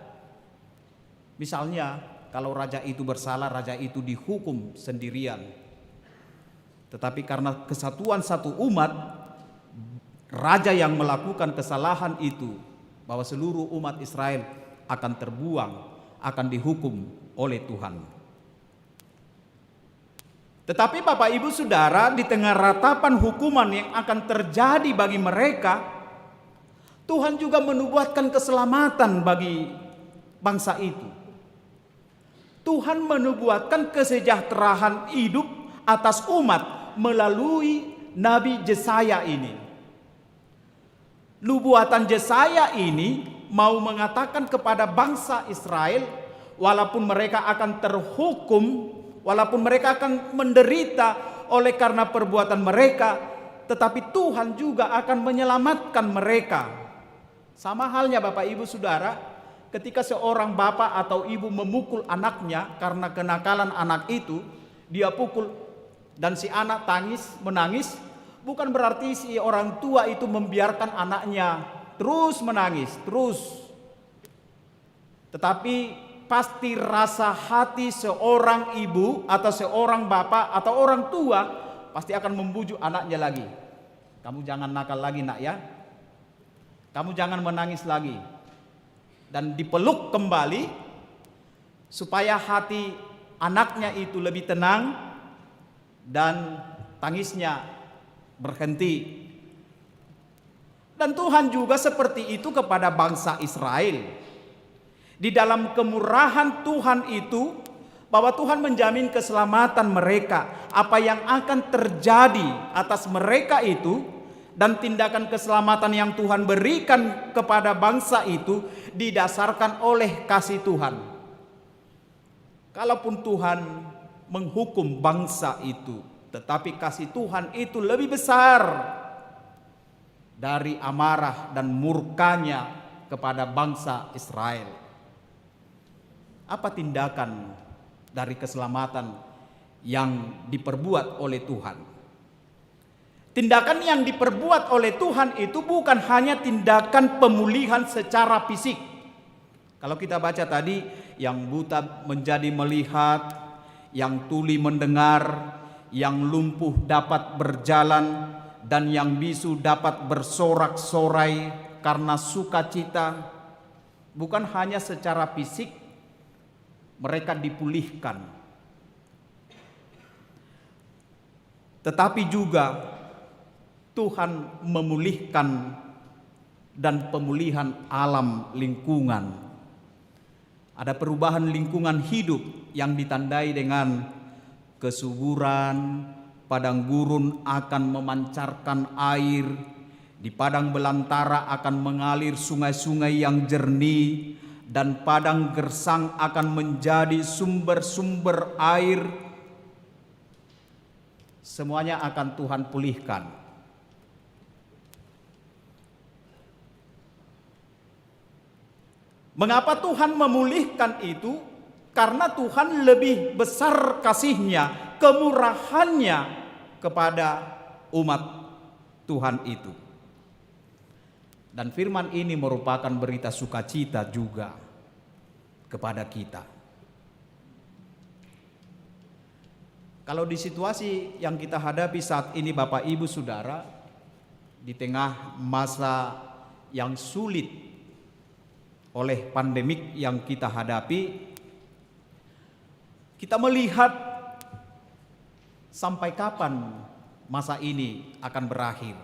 misalnya kalau raja itu bersalah, raja itu dihukum sendirian. Tetapi karena kesatuan satu umat, raja yang melakukan kesalahan itu, bahwa seluruh umat Israel akan terbuang, akan dihukum oleh Tuhan. Tetapi Bapak Ibu Saudara, di tengah ratapan hukuman yang akan terjadi bagi mereka, Tuhan juga menubuatkan keselamatan bagi bangsa itu. Tuhan menubuatkan kesejahteraan hidup atas umat melalui Nabi Yesaya ini. Nubuatan Yesaya ini mau mengatakan kepada bangsa Israel, walaupun mereka akan terhukum, walaupun mereka akan menderita oleh karena perbuatan mereka, tetapi Tuhan juga akan menyelamatkan mereka. Sama halnya Bapak Ibu Saudara, ketika seorang bapak atau ibu memukul anaknya karena kenakalan anak itu, dia pukul dan si anak menangis, bukan berarti si orang tua itu membiarkan anaknya terus menangis, terus. Tetapi pasti rasa hati seorang ibu atau seorang bapak atau orang tua pasti akan membujuk anaknya lagi. Kamu jangan nakal lagi nak ya. Kamu jangan menangis lagi. Dan dipeluk kembali supaya hati anaknya itu lebih tenang dan tangisnya berhenti. Dan Tuhan juga seperti itu kepada bangsa Israel. Di dalam kemurahan Tuhan itu, bahwa Tuhan menjamin keselamatan mereka. Apa yang akan terjadi atas mereka itu, dan tindakan keselamatan yang Tuhan berikan kepada bangsa itu didasarkan oleh kasih Tuhan. Kalaupun Tuhan menghukum bangsa itu, tetapi kasih Tuhan itu lebih besar dari amarah dan murkanya kepada bangsa Israel. Apa tindakan dari keselamatan yang diperbuat oleh Tuhan? Tindakan yang diperbuat oleh Tuhan itu bukan hanya tindakan pemulihan secara fisik. Kalau kita baca tadi, yang buta menjadi melihat, yang tuli mendengar, yang lumpuh dapat berjalan, dan yang bisu dapat bersorak-sorai karena sukacita. Bukan hanya secara fisik mereka dipulihkan, tetapi juga Tuhan memulihkan dan pemulihan alam lingkungan. Ada perubahan lingkungan hidup yang ditandai dengan kesuburan. Padang gurun akan memancarkan air, di padang belantara akan mengalir sungai-sungai yang jernih, dan padang gersang akan menjadi sumber-sumber air. Semuanya akan Tuhan pulihkan. Mengapa Tuhan memulihkan itu? Karena Tuhan lebih besar kasih-Nya, kemurahan-Nya kepada umat Tuhan itu. Dan firman ini merupakan berita sukacita juga kepada kita. Kalau di situasi yang kita hadapi saat ini Bapak Ibu Saudara, di tengah masa yang sulit oleh pandemik yang kita hadapi, kita melihat sampai kapan masa ini akan berakhir.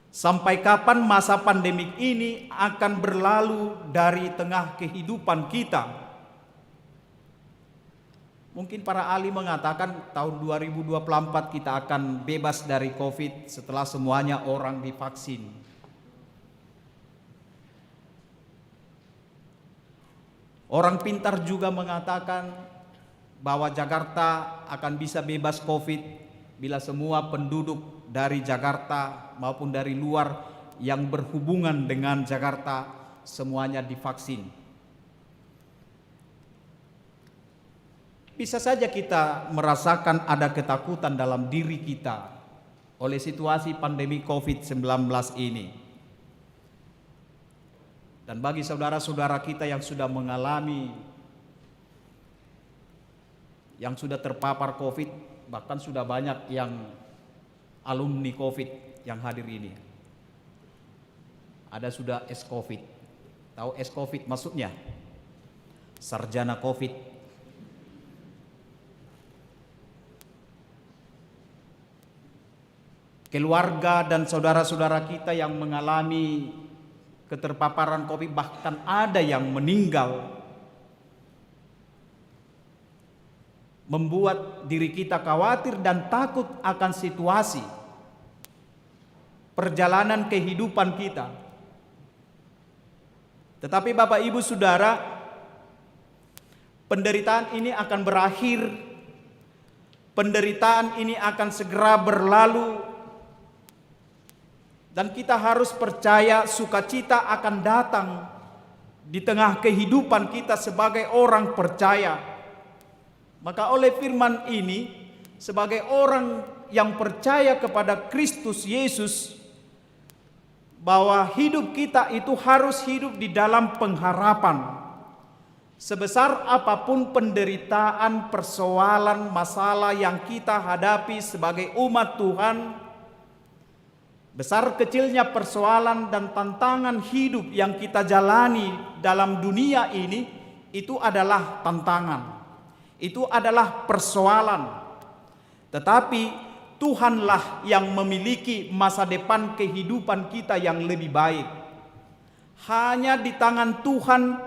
Sampai kapan masa pandemik ini akan berlalu dari tengah kehidupan kita. Mungkin para ahli mengatakan tahun 2024 kita akan bebas dari COVID setelah semuanya orang divaksin. Orang pintar juga mengatakan bahwa Jakarta akan bisa bebas COVID bila semua penduduk dari Jakarta maupun dari luar yang berhubungan dengan Jakarta semuanya divaksin. bisa saja kita merasakan ada ketakutan dalam diri kita oleh situasi pandemi COVID-19 ini. Dan bagi saudara-saudara kita yang sudah mengalami, yang sudah terpapar COVID, bahkan sudah banyak yang alumni COVID yang hadir ini. Ada sudah S-COVID. Tahu S-COVID maksudnya? Sarjana COVID. Keluarga dan saudara-saudara kita yang mengalami keterpaparan COVID, bahkan ada yang meninggal, membuat diri kita khawatir dan takut akan situasi perjalanan kehidupan kita. Tetapi Bapak Ibu Saudara, penderitaan ini akan berakhir, penderitaan ini akan segera berlalu, dan kita harus percaya sukacita akan datang di tengah kehidupan kita sebagai orang percaya. Maka oleh firman ini, sebagai orang yang percaya kepada Kristus Yesus, bahwa hidup kita itu harus hidup di dalam pengharapan. Sebesar apapun penderitaan, persoalan, masalah yang kita hadapi sebagai umat Tuhan, besar kecilnya persoalan dan tantangan hidup yang kita jalani dalam dunia ini, itu adalah tantangan, itu adalah persoalan. Tetapi Tuhanlah yang memiliki masa depan kehidupan kita yang lebih baik. Hanya di tangan Tuhan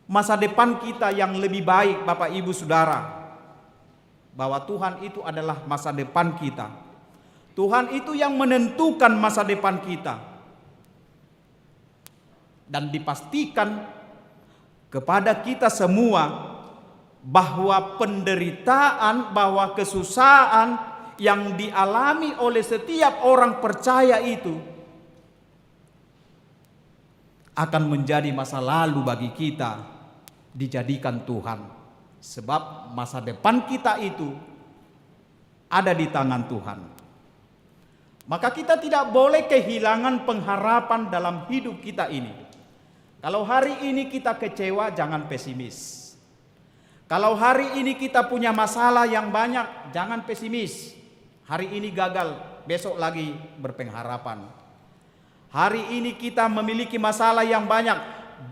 masa depan kita yang lebih baik, Bapak Ibu Saudara. Bahwa Tuhan itu adalah masa depan kita. Tuhan itu yang menentukan masa depan kita. Dan dipastikan kepada kita semua bahwa penderitaan, bahwa kesusahan yang dialami oleh setiap orang percaya itu akan menjadi masa lalu bagi kita, dijadikan Tuhan. Sebab masa depan kita itu ada di tangan Tuhan. Maka kita tidak boleh kehilangan pengharapan dalam hidup kita ini. Kalau hari ini kita kecewa, jangan pesimis. Kalau hari ini kita punya masalah yang banyak, jangan pesimis. Hari ini gagal, besok lagi berpengharapan. Hari ini kita memiliki masalah yang banyak,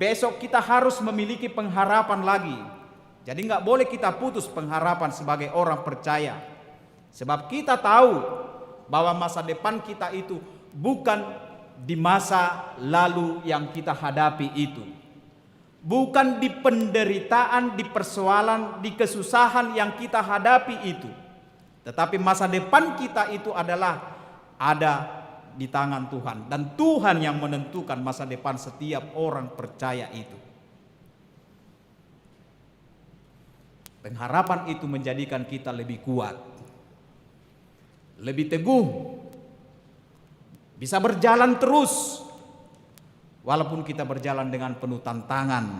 besok kita harus memiliki pengharapan lagi. Jadi nggak boleh kita putus pengharapan sebagai orang percaya. Sebab kita tahu bahwa masa depan kita itu bukan di masa lalu yang kita hadapi itu. Bukan di penderitaan, di persoalan, di kesusahan yang kita hadapi itu. Tetapi masa depan kita itu adalah ada di tangan Tuhan. Dan Tuhan yang menentukan masa depan setiap orang percaya itu. Pengharapan itu menjadikan kita lebih kuat, lebih teguh, bisa berjalan terus. Walaupun kita berjalan dengan penuh tantangan.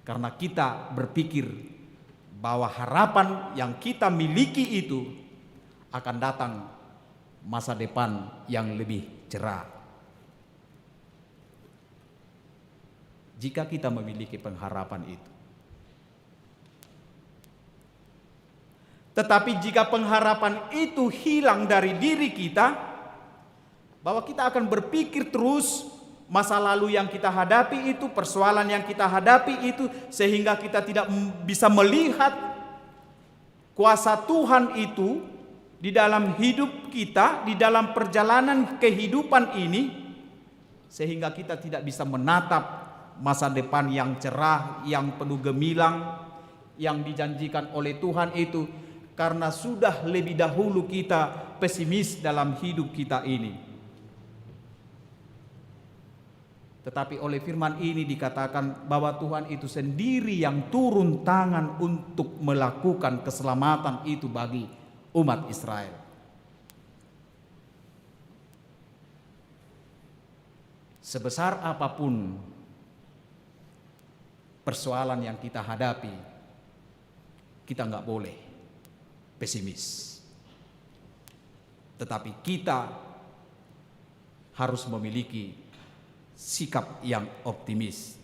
Karena kita berpikir bahwa harapan yang kita miliki itu akan datang masa depan yang lebih cerah. Jika kita memiliki pengharapan itu. Tetapi jika pengharapan itu hilang dari diri kita, bahwa kita akan berpikir terus masa lalu yang kita hadapi itu, persoalan yang kita hadapi itu, sehingga kita tidak bisa melihat kuasa Tuhan itu di dalam hidup kita, di dalam perjalanan kehidupan ini, sehingga kita tidak bisa menatap masa depan yang cerah, yang penuh gemilang, yang dijanjikan oleh Tuhan itu, karena sudah lebih dahulu kita pesimis dalam hidup kita ini. Tetapi oleh firman ini dikatakan bahwa Tuhan itu sendiri yang turun tangan untuk melakukan keselamatan itu bagi umat Israel. Sebesar apapun persoalan yang kita hadapi, kita nggak boleh pesimis. Tetapi kita harus memiliki sikap yang optimis.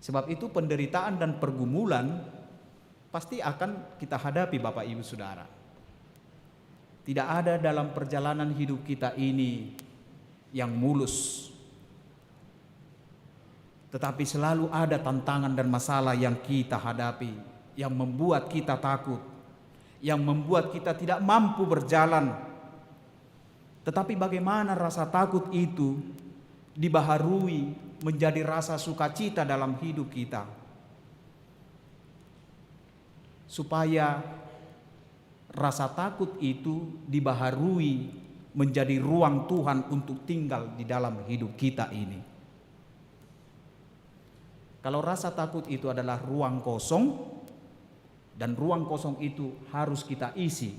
Sebab itu penderitaan dan pergumulan pasti akan kita hadapi, Bapak Ibu Saudara. Tidak ada dalam perjalanan hidup kita ini yang mulus. Tetapi selalu ada tantangan dan masalah yang kita hadapi, yang membuat kita takut, yang membuat kita tidak mampu berjalan. Tetapi bagaimana rasa takut itu dibaharui menjadi rasa sukacita dalam hidup kita, supaya rasa takut itu dibaharui menjadi ruang Tuhan untuk tinggal di dalam hidup kita ini. Kalau rasa takut itu adalah ruang kosong, dan ruang kosong itu harus kita isi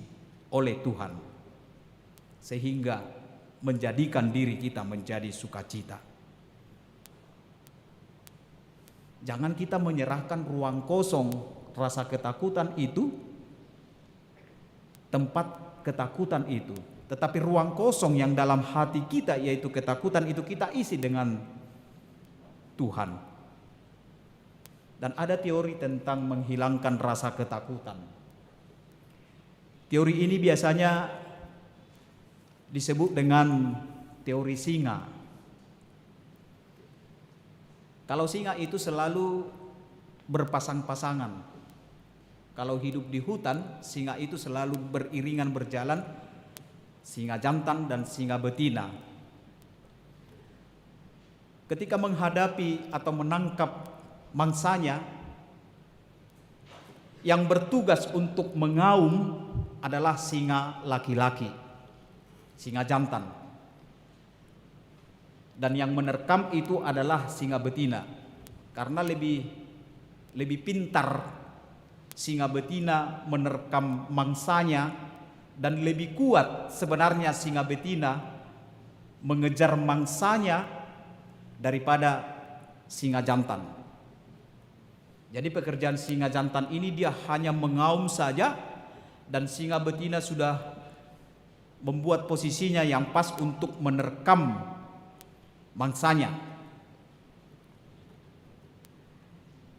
oleh Tuhan, sehingga menjadikan diri kita menjadi sukacita. Jangan kita menyerahkan ruang kosong rasa ketakutan itu, tempat ketakutan itu, tetapi ruang kosong yang dalam hati kita yaitu ketakutan itu kita isi dengan Tuhan. Dan ada teori tentang menghilangkan rasa ketakutan. Teori ini biasanya disebut dengan teori singa. Kalau singa itu selalu berpasang-pasangan. Kalau hidup di hutan, singa itu selalu beriringan berjalan, singa jantan dan singa betina. Ketika menghadapi atau menangkap mangsanya, yang bertugas untuk mengaum adalah singa laki-laki, singa jantan. Dan yang menerkam itu adalah singa betina. Karena lebih pintar singa betina menerkam mangsanya, dan lebih kuat sebenarnya singa betina mengejar mangsanya daripada singa jantan. Jadi pekerjaan singa jantan ini dia hanya mengaum saja, dan singa betina sudah membuat posisinya yang pas untuk menerkam mangsanya.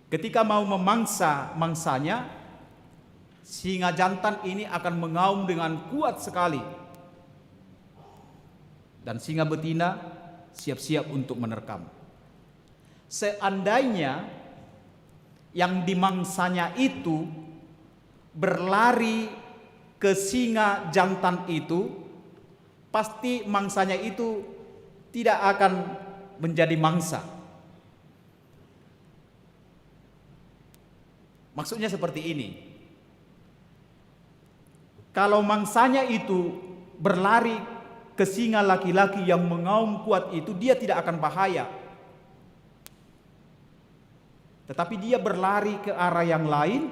Ketika mau memangsa mangsanya, singa jantan ini akan mengaum dengan kuat sekali, dan singa betina siap-siap untuk menerkam. Seandainya yang dimangsanya itu berlari ke singa jantan itu, pasti mangsanya itu tidak akan menjadi mangsa. Maksudnya seperti ini. Kalau mangsanya itu berlari ke singa laki-laki yang mengaum kuat itu, dia tidak akan bahaya. Tetapi dia berlari ke arah yang lain,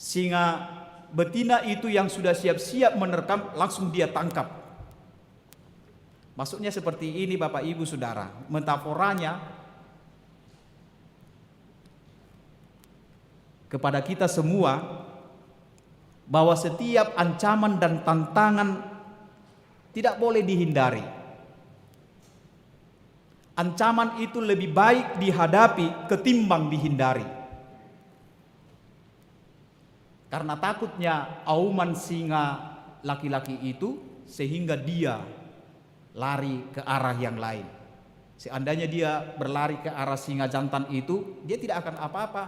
singa betina itu yang sudah siap-siap menerkam langsung dia tangkap. Maksudnya seperti ini, Bapak Ibu Saudara, metaforanya kepada kita semua, bahwa setiap ancaman dan tantangan tidak boleh dihindari. Ancaman itu lebih baik dihadapi ketimbang dihindari. Karena takutnya auman singa laki-laki itu sehingga dia lari ke arah yang lain. Seandainya dia berlari ke arah singa jantan itu, dia tidak akan apa-apa.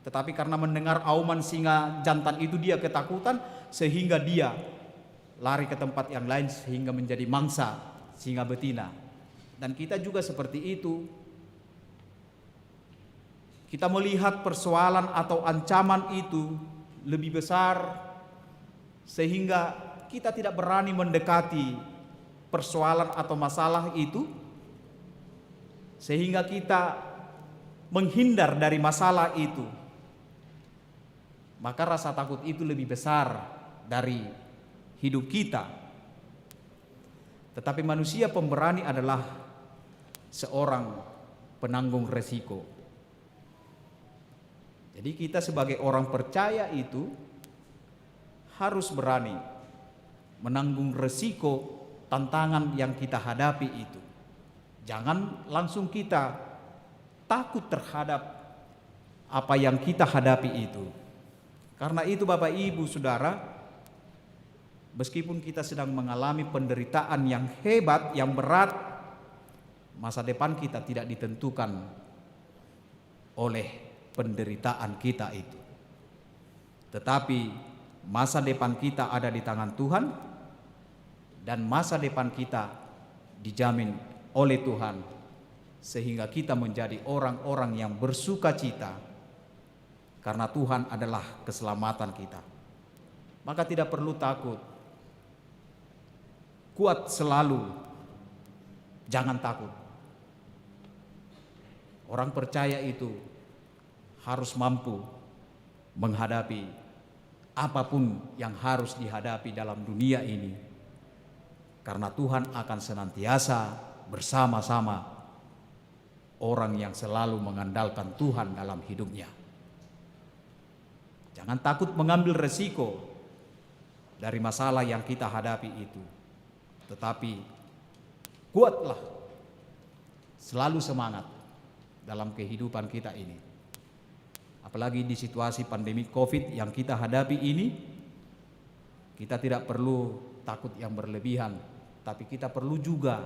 Tetapi karena mendengar auman singa jantan itu, dia ketakutan sehingga dia lari ke tempat yang lain sehingga menjadi mangsa singa betina. Dan kita juga seperti itu. Kita melihat persoalan atau ancaman itu lebih besar sehingga kita tidak berani mendekati persoalan atau masalah itu, sehingga kita menghindar dari masalah itu. Maka rasa takut itu lebih besar dari hidup kita. Tetapi manusia pemberani adalah seorang penanggung resiko. Jadi kita sebagai orang percaya itu harus berani menanggung resiko tantangan yang kita hadapi itu. Jangan langsung kita takut terhadap apa yang kita hadapi itu. Karena itu Bapak Ibu Saudara, meskipun kita sedang mengalami penderitaan yang hebat, yang berat, masa depan kita tidak ditentukan oleh penderitaan kita itu. Tetapi masa depan kita ada di tangan Tuhan, dan masa depan kita dijamin oleh Tuhan, sehingga kita menjadi orang-orang yang bersuka cita karena Tuhan adalah keselamatan kita. Maka tidak perlu takut, kuat selalu, jangan takut. Orang percaya itu harus mampu menghadapi apapun yang harus dihadapi dalam dunia ini, karena Tuhan akan senantiasa bersama-sama orang yang selalu mengandalkan Tuhan dalam hidupnya. Jangan takut mengambil resiko dari masalah yang kita hadapi itu, tetapi kuatlah, selalu semangat dalam kehidupan kita ini. Apalagi di situasi pandemi COVID yang kita hadapi ini, kita tidak perlu takut yang berlebihan, tapi kita perlu juga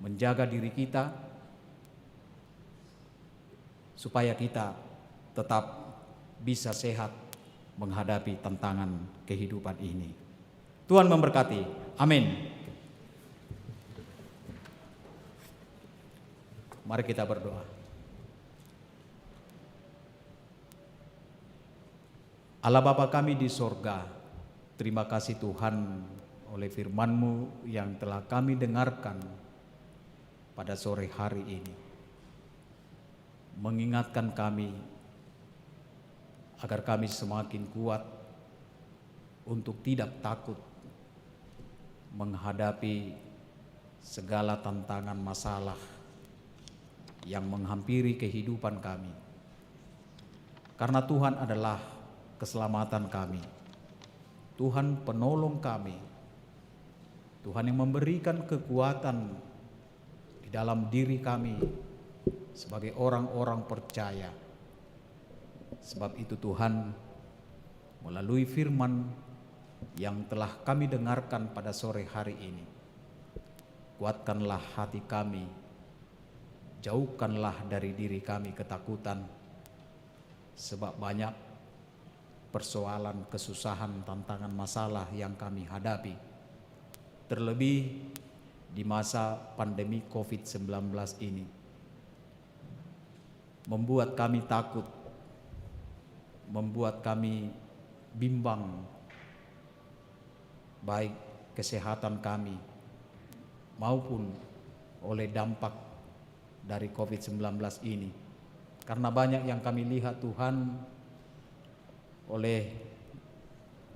menjaga diri kita supaya kita tetap bisa sehat menghadapi tantangan kehidupan ini. Tuhan memberkati. Amin. Mari kita berdoa. Allah Bapa kami di sorga, terima kasih Tuhan oleh firman-Mu yang telah kami dengarkan pada sore hari ini. Mengingatkan kami agar kami semakin kuat untuk tidak takut menghadapi segala tantangan masalah yang menghampiri kehidupan kami. Karena Tuhan adalah keselamatan kami, Tuhan penolong kami, Tuhan yang memberikan kekuatan di dalam diri kami sebagai orang-orang percaya. Sebab itu Tuhan, melalui firman yang telah kami dengarkan pada sore hari ini, kuatkanlah hati kami, jauhkanlah dari diri kami ketakutan, sebab banyak persoalan, kesusahan, tantangan, masalah yang kami hadapi, terlebih di masa pandemi COVID-19 ini, membuat kami takut, membuat kami bimbang, baik kesehatan kami maupun oleh dampak dari COVID-19 ini. Karena banyak yang kami lihat Tuhan, oleh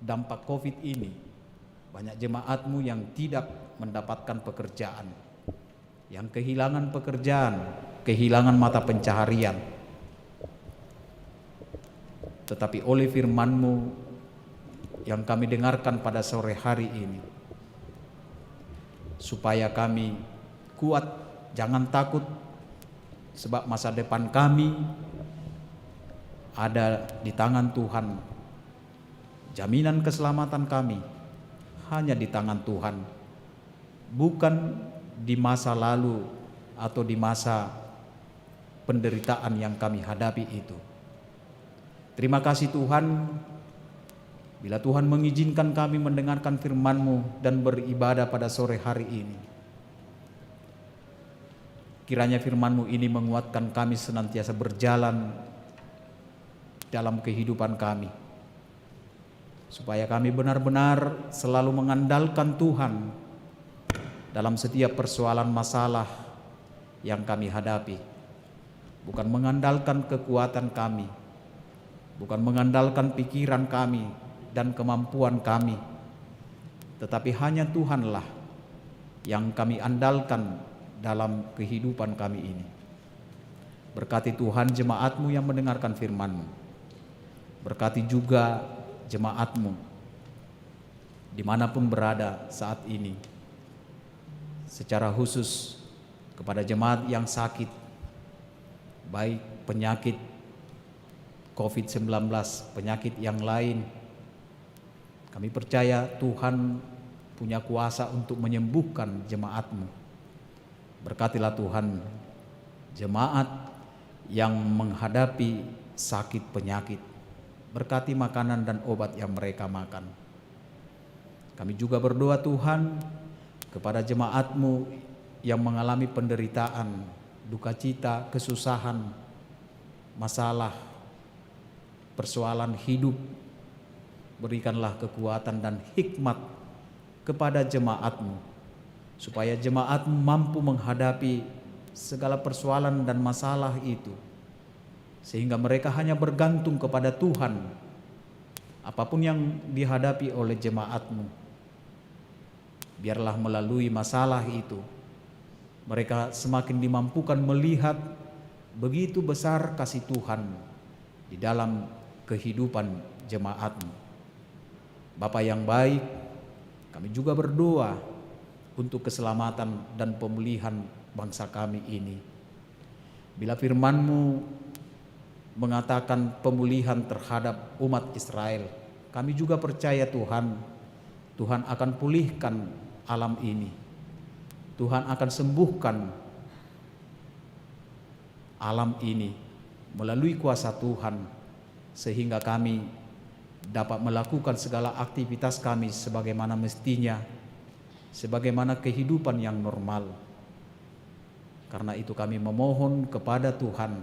dampak COVID ini, banyak jemaat-Mu yang tidak mendapatkan pekerjaan, yang kehilangan pekerjaan, kehilangan mata pencaharian. Tetapi oleh firman-Mu yang kami dengarkan pada sore hari ini, supaya kami kuat, jangan takut, sebab masa depan kami ada di tangan Tuhan. Jaminan keselamatan kami hanya di tangan Tuhan, bukan di masa lalu atau di masa penderitaan yang kami hadapi itu. Terima kasih Tuhan, bila Tuhan mengizinkan kami mendengarkan firman-Mu dan beribadah pada sore hari ini. Kiranya firman-Mu ini menguatkan kami senantiasa berjalan dalam kehidupan kami, supaya kami benar-benar selalu mengandalkan Tuhan dalam setiap persoalan masalah yang kami hadapi. Bukan mengandalkan kekuatan kami, bukan mengandalkan pikiran kami dan kemampuan kami, tetapi hanya Tuhanlah yang kami andalkan dalam kehidupan kami ini. Berkati Tuhan jemaat-Mu yang mendengarkan firman-Mu. Berkati juga jemaat-Mu dimanapun berada saat ini. Secara khusus kepada jemaat yang sakit, baik penyakit COVID-19, penyakit yang lain. Kami percaya Tuhan punya kuasa untuk menyembuhkan jemaat-Mu. Berkatilah Tuhan jemaat yang menghadapi sakit penyakit. Berkati makanan dan obat yang mereka makan. Kami juga berdoa Tuhan kepada jemaat-Mu yang mengalami penderitaan, duka cita, kesusahan, masalah, persoalan hidup. Berikanlah kekuatan dan hikmat kepada jemaat-Mu, supaya jemaat mampu menghadapi segala persoalan dan masalah itu, sehingga mereka hanya bergantung kepada Tuhan. Apapun yang dihadapi oleh jemaat-Mu, biarlah melalui masalah itu mereka semakin dimampukan melihat begitu besar kasih Tuhan di dalam kehidupan jemaat-Mu. Bapa yang baik, kami juga berdoa untuk keselamatan dan pemulihan bangsa kami ini. Bila firman-Mu mengatakan pemulihan terhadap umat Israel, kami juga percaya Tuhan, Tuhan akan pulihkan alam ini. Tuhan akan sembuhkan alam ini melalui kuasa Tuhan, sehingga kami dapat melakukan segala aktivitas kami sebagaimana mestinya, sebagaimana kehidupan yang normal. Karena itu kami memohon kepada Tuhan,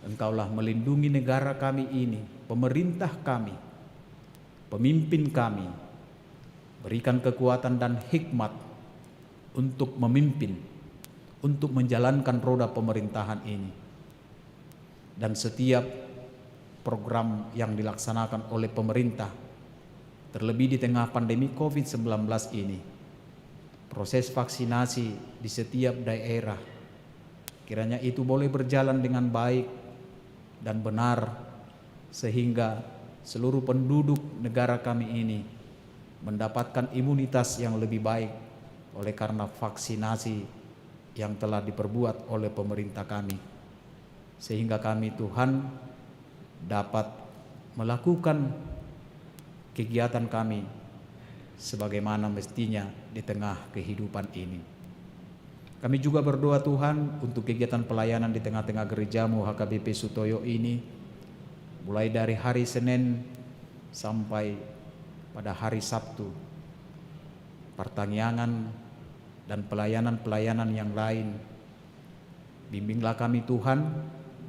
Engkaulah melindungi negara kami ini, pemerintah kami, pemimpin kami. Berikan kekuatan dan hikmat untuk memimpin, untuk menjalankan roda pemerintahan ini. Dan setiap program yang dilaksanakan oleh pemerintah, terlebih di tengah pandemi COVID-19 ini, proses vaksinasi di setiap daerah, kiranya itu boleh berjalan dengan baik dan benar, sehingga seluruh penduduk negara kami ini mendapatkan imunitas yang lebih baik oleh karena vaksinasi yang telah diperbuat oleh pemerintah kami, sehingga kami Tuhan dapat melakukan kegiatan kami sebagaimana mestinya di tengah kehidupan ini. Kami juga berdoa Tuhan untuk kegiatan pelayanan di tengah-tengah gereja-Mu HKBP Sutoyo ini, mulai dari hari Senin sampai pada hari Sabtu, pertanggihan dan pelayanan-pelayanan yang lain. Bimbinglah kami Tuhan,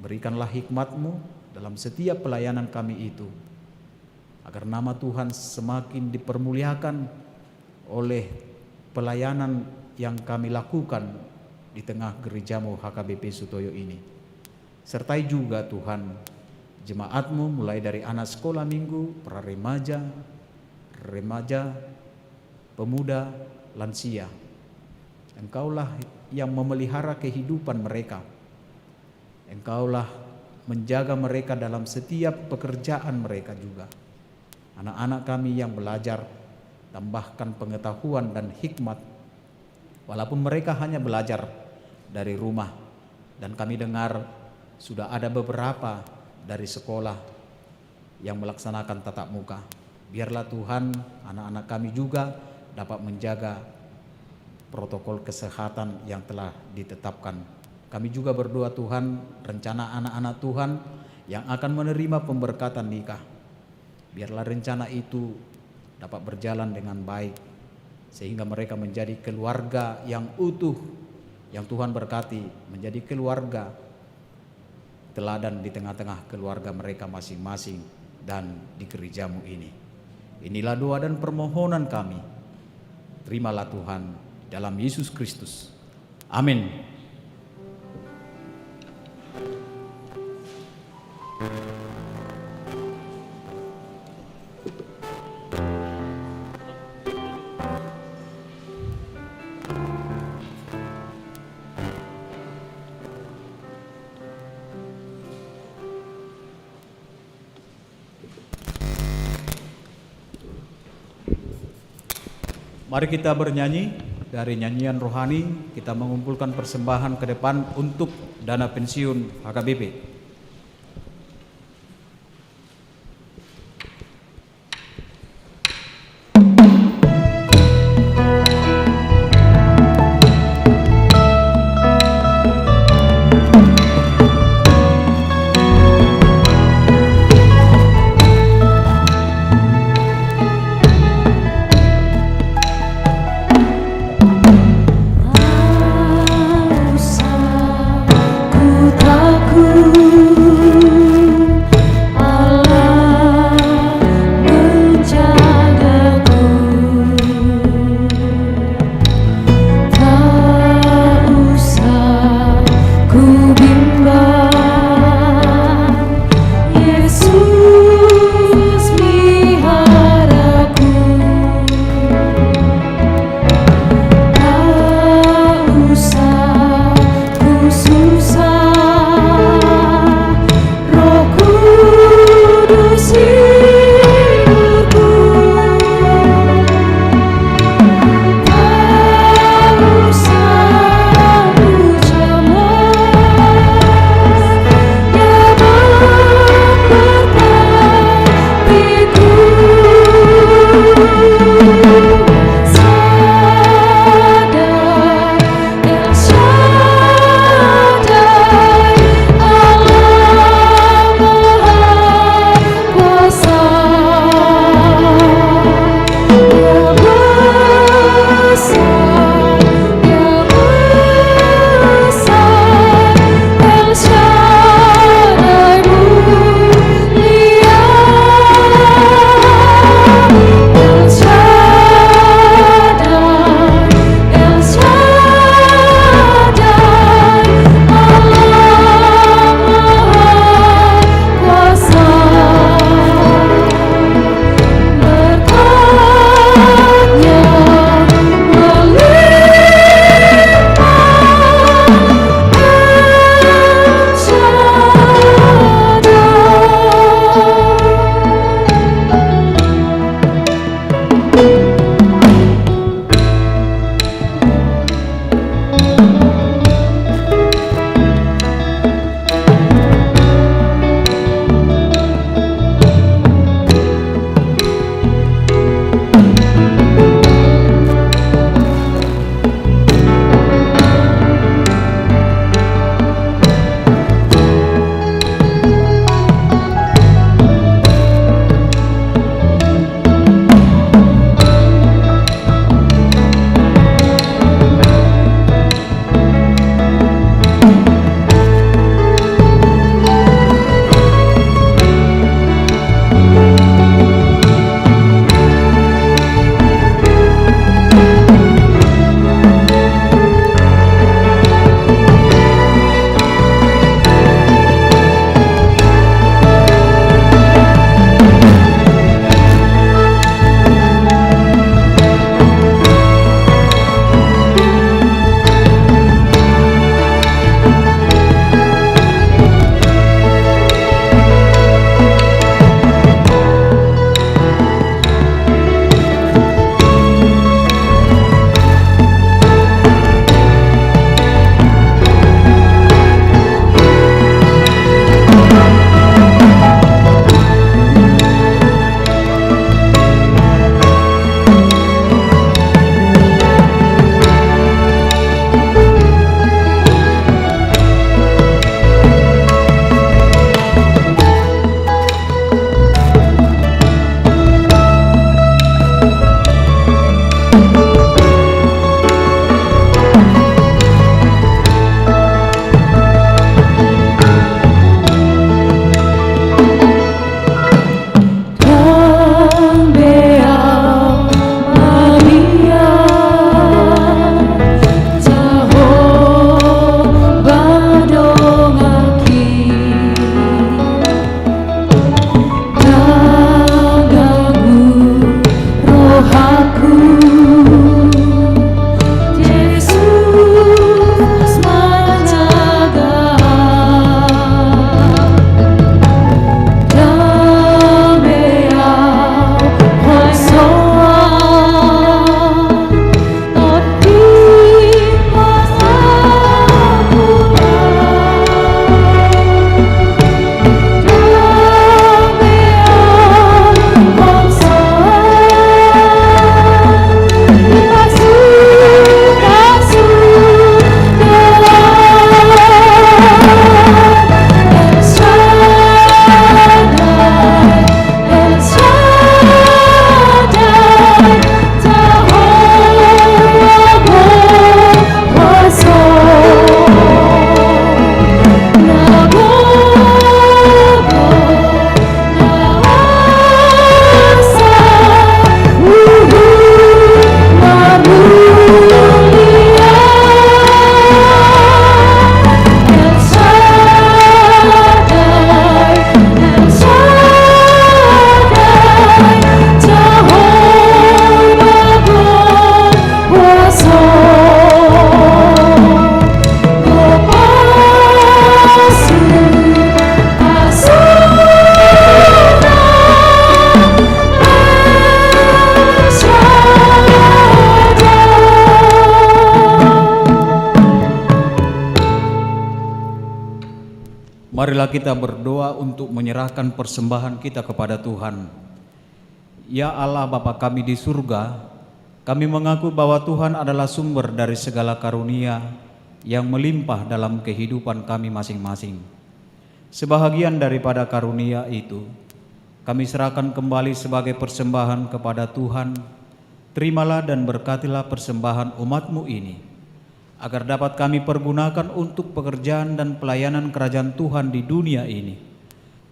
berikanlah hikmat-Mu dalam setiap pelayanan kami itu, agar nama Tuhan semakin dipermuliakan oleh pelayanan yang kami lakukan di tengah gereja-Mu HKBP Sutoyo ini. Sertai juga Tuhan jemaat-Mu mulai dari anak sekolah minggu, pra remaja, pemuda, lansia. Engkaulah yang memelihara kehidupan mereka. Engkaulah menjaga mereka dalam setiap pekerjaan mereka juga. Anak-anak kami yang belajar, tambahkan pengetahuan dan hikmat, walaupun mereka hanya belajar dari rumah. Dan kami dengar sudah ada beberapa dari sekolah yang melaksanakan tatap muka. Biarlah Tuhan anak-anak kami juga dapat menjaga protokol kesehatan yang telah ditetapkan. Kami juga berdoa Tuhan, rencana anak-anak Tuhan yang akan menerima pemberkatan nikah, biarlah rencana itu dapat berjalan dengan baik, sehingga mereka menjadi keluarga yang utuh, yang Tuhan berkati, menjadi keluarga teladan di tengah-tengah keluarga mereka masing-masing dan di gereja-Mu ini. Inilah doa dan permohonan kami. Terimalah Tuhan dalam Yesus Kristus. Amin. Mari kita bernyanyi, dari nyanyian rohani kita mengumpulkan persembahan ke depan untuk dana pensiun HKBP. Ku Marilah kita berdoa untuk menyerahkan persembahan kita kepada Tuhan. Ya Allah Bapa kami di surga, kami mengaku bahwa Tuhan adalah sumber dari segala karunia yang melimpah dalam kehidupan kami masing-masing. Sebahagian daripada karunia itu kami serahkan kembali sebagai persembahan kepada Tuhan. Terimalah dan berkatilah persembahan umat-Mu ini, agar dapat kami pergunakan untuk pekerjaan dan pelayanan kerajaan Tuhan di dunia ini.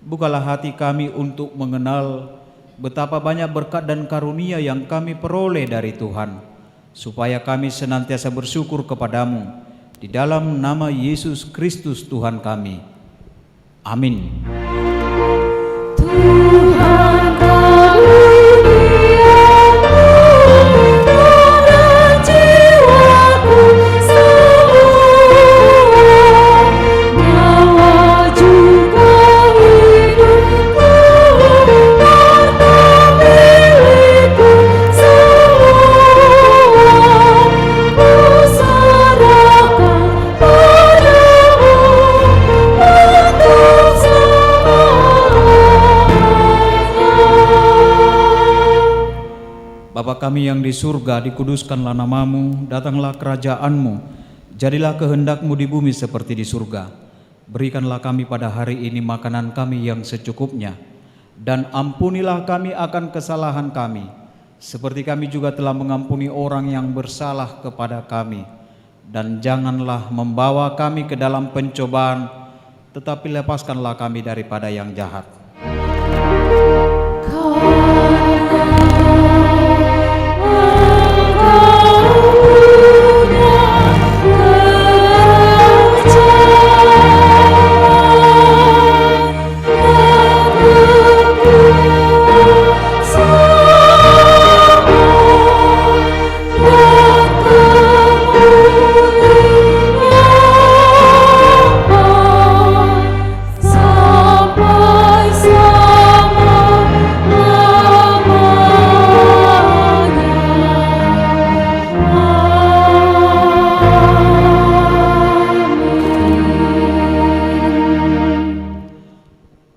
Bukalah hati kami untuk mengenal betapa banyak berkat dan karunia yang kami peroleh dari Tuhan, supaya kami senantiasa bersyukur kepadamu, di dalam nama Yesus Kristus Tuhan kami. Amin. Tuhan karuniamu pada jiwaku semua, nyawa juga hidupku, harta milikku semua, ku serahkan padamu untuk Bapa kami yang di surga, dikuduskanlah namamu, datanglah kerajaanmu, jadilah kehendak-Mu di bumi seperti di surga. Berikanlah kami pada hari ini makanan kami yang secukupnya, dan ampunilah kami akan kesalahan kami, seperti kami juga telah mengampuni orang yang bersalah kepada kami. Dan janganlah membawa kami ke dalam pencobaan, tetapi lepaskanlah kami daripada yang jahat.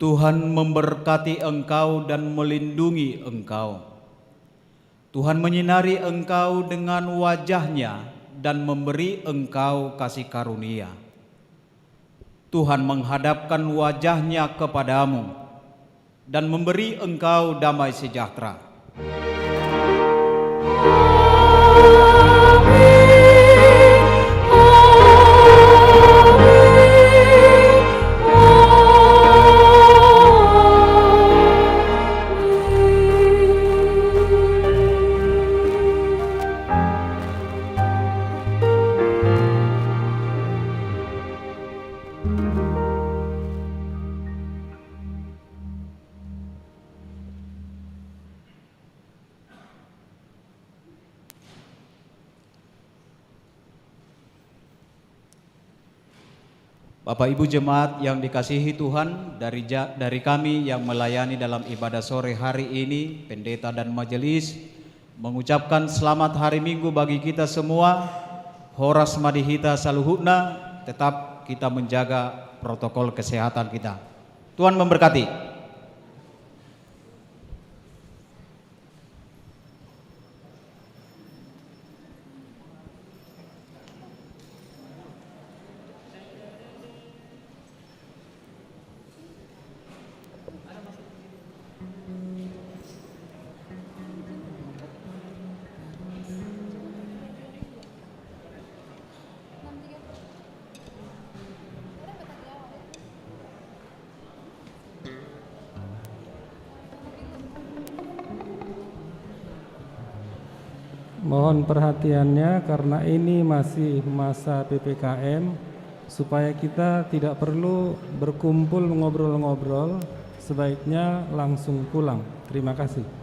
Tuhan memberkati engkau dan melindungi engkau. Tuhan menyinari engkau dengan wajah-Nya dan memberi engkau kasih karunia. Tuhan menghadapkan wajah-Nya kepadamu dan memberi engkau damai sejahtera. Bapak Ibu jemaat yang dikasihi Tuhan, dari kami yang melayani dalam ibadah sore hari ini, pendeta dan majelis mengucapkan selamat hari Minggu bagi kita semua. Horas madihita saluhutna, tetap kita menjaga protokol kesehatan kita. Tuhan memberkati. Mohon perhatiannya karena ini masih masa PPKM, supaya kita tidak perlu berkumpul ngobrol-ngobrol, sebaiknya langsung pulang. Terima kasih.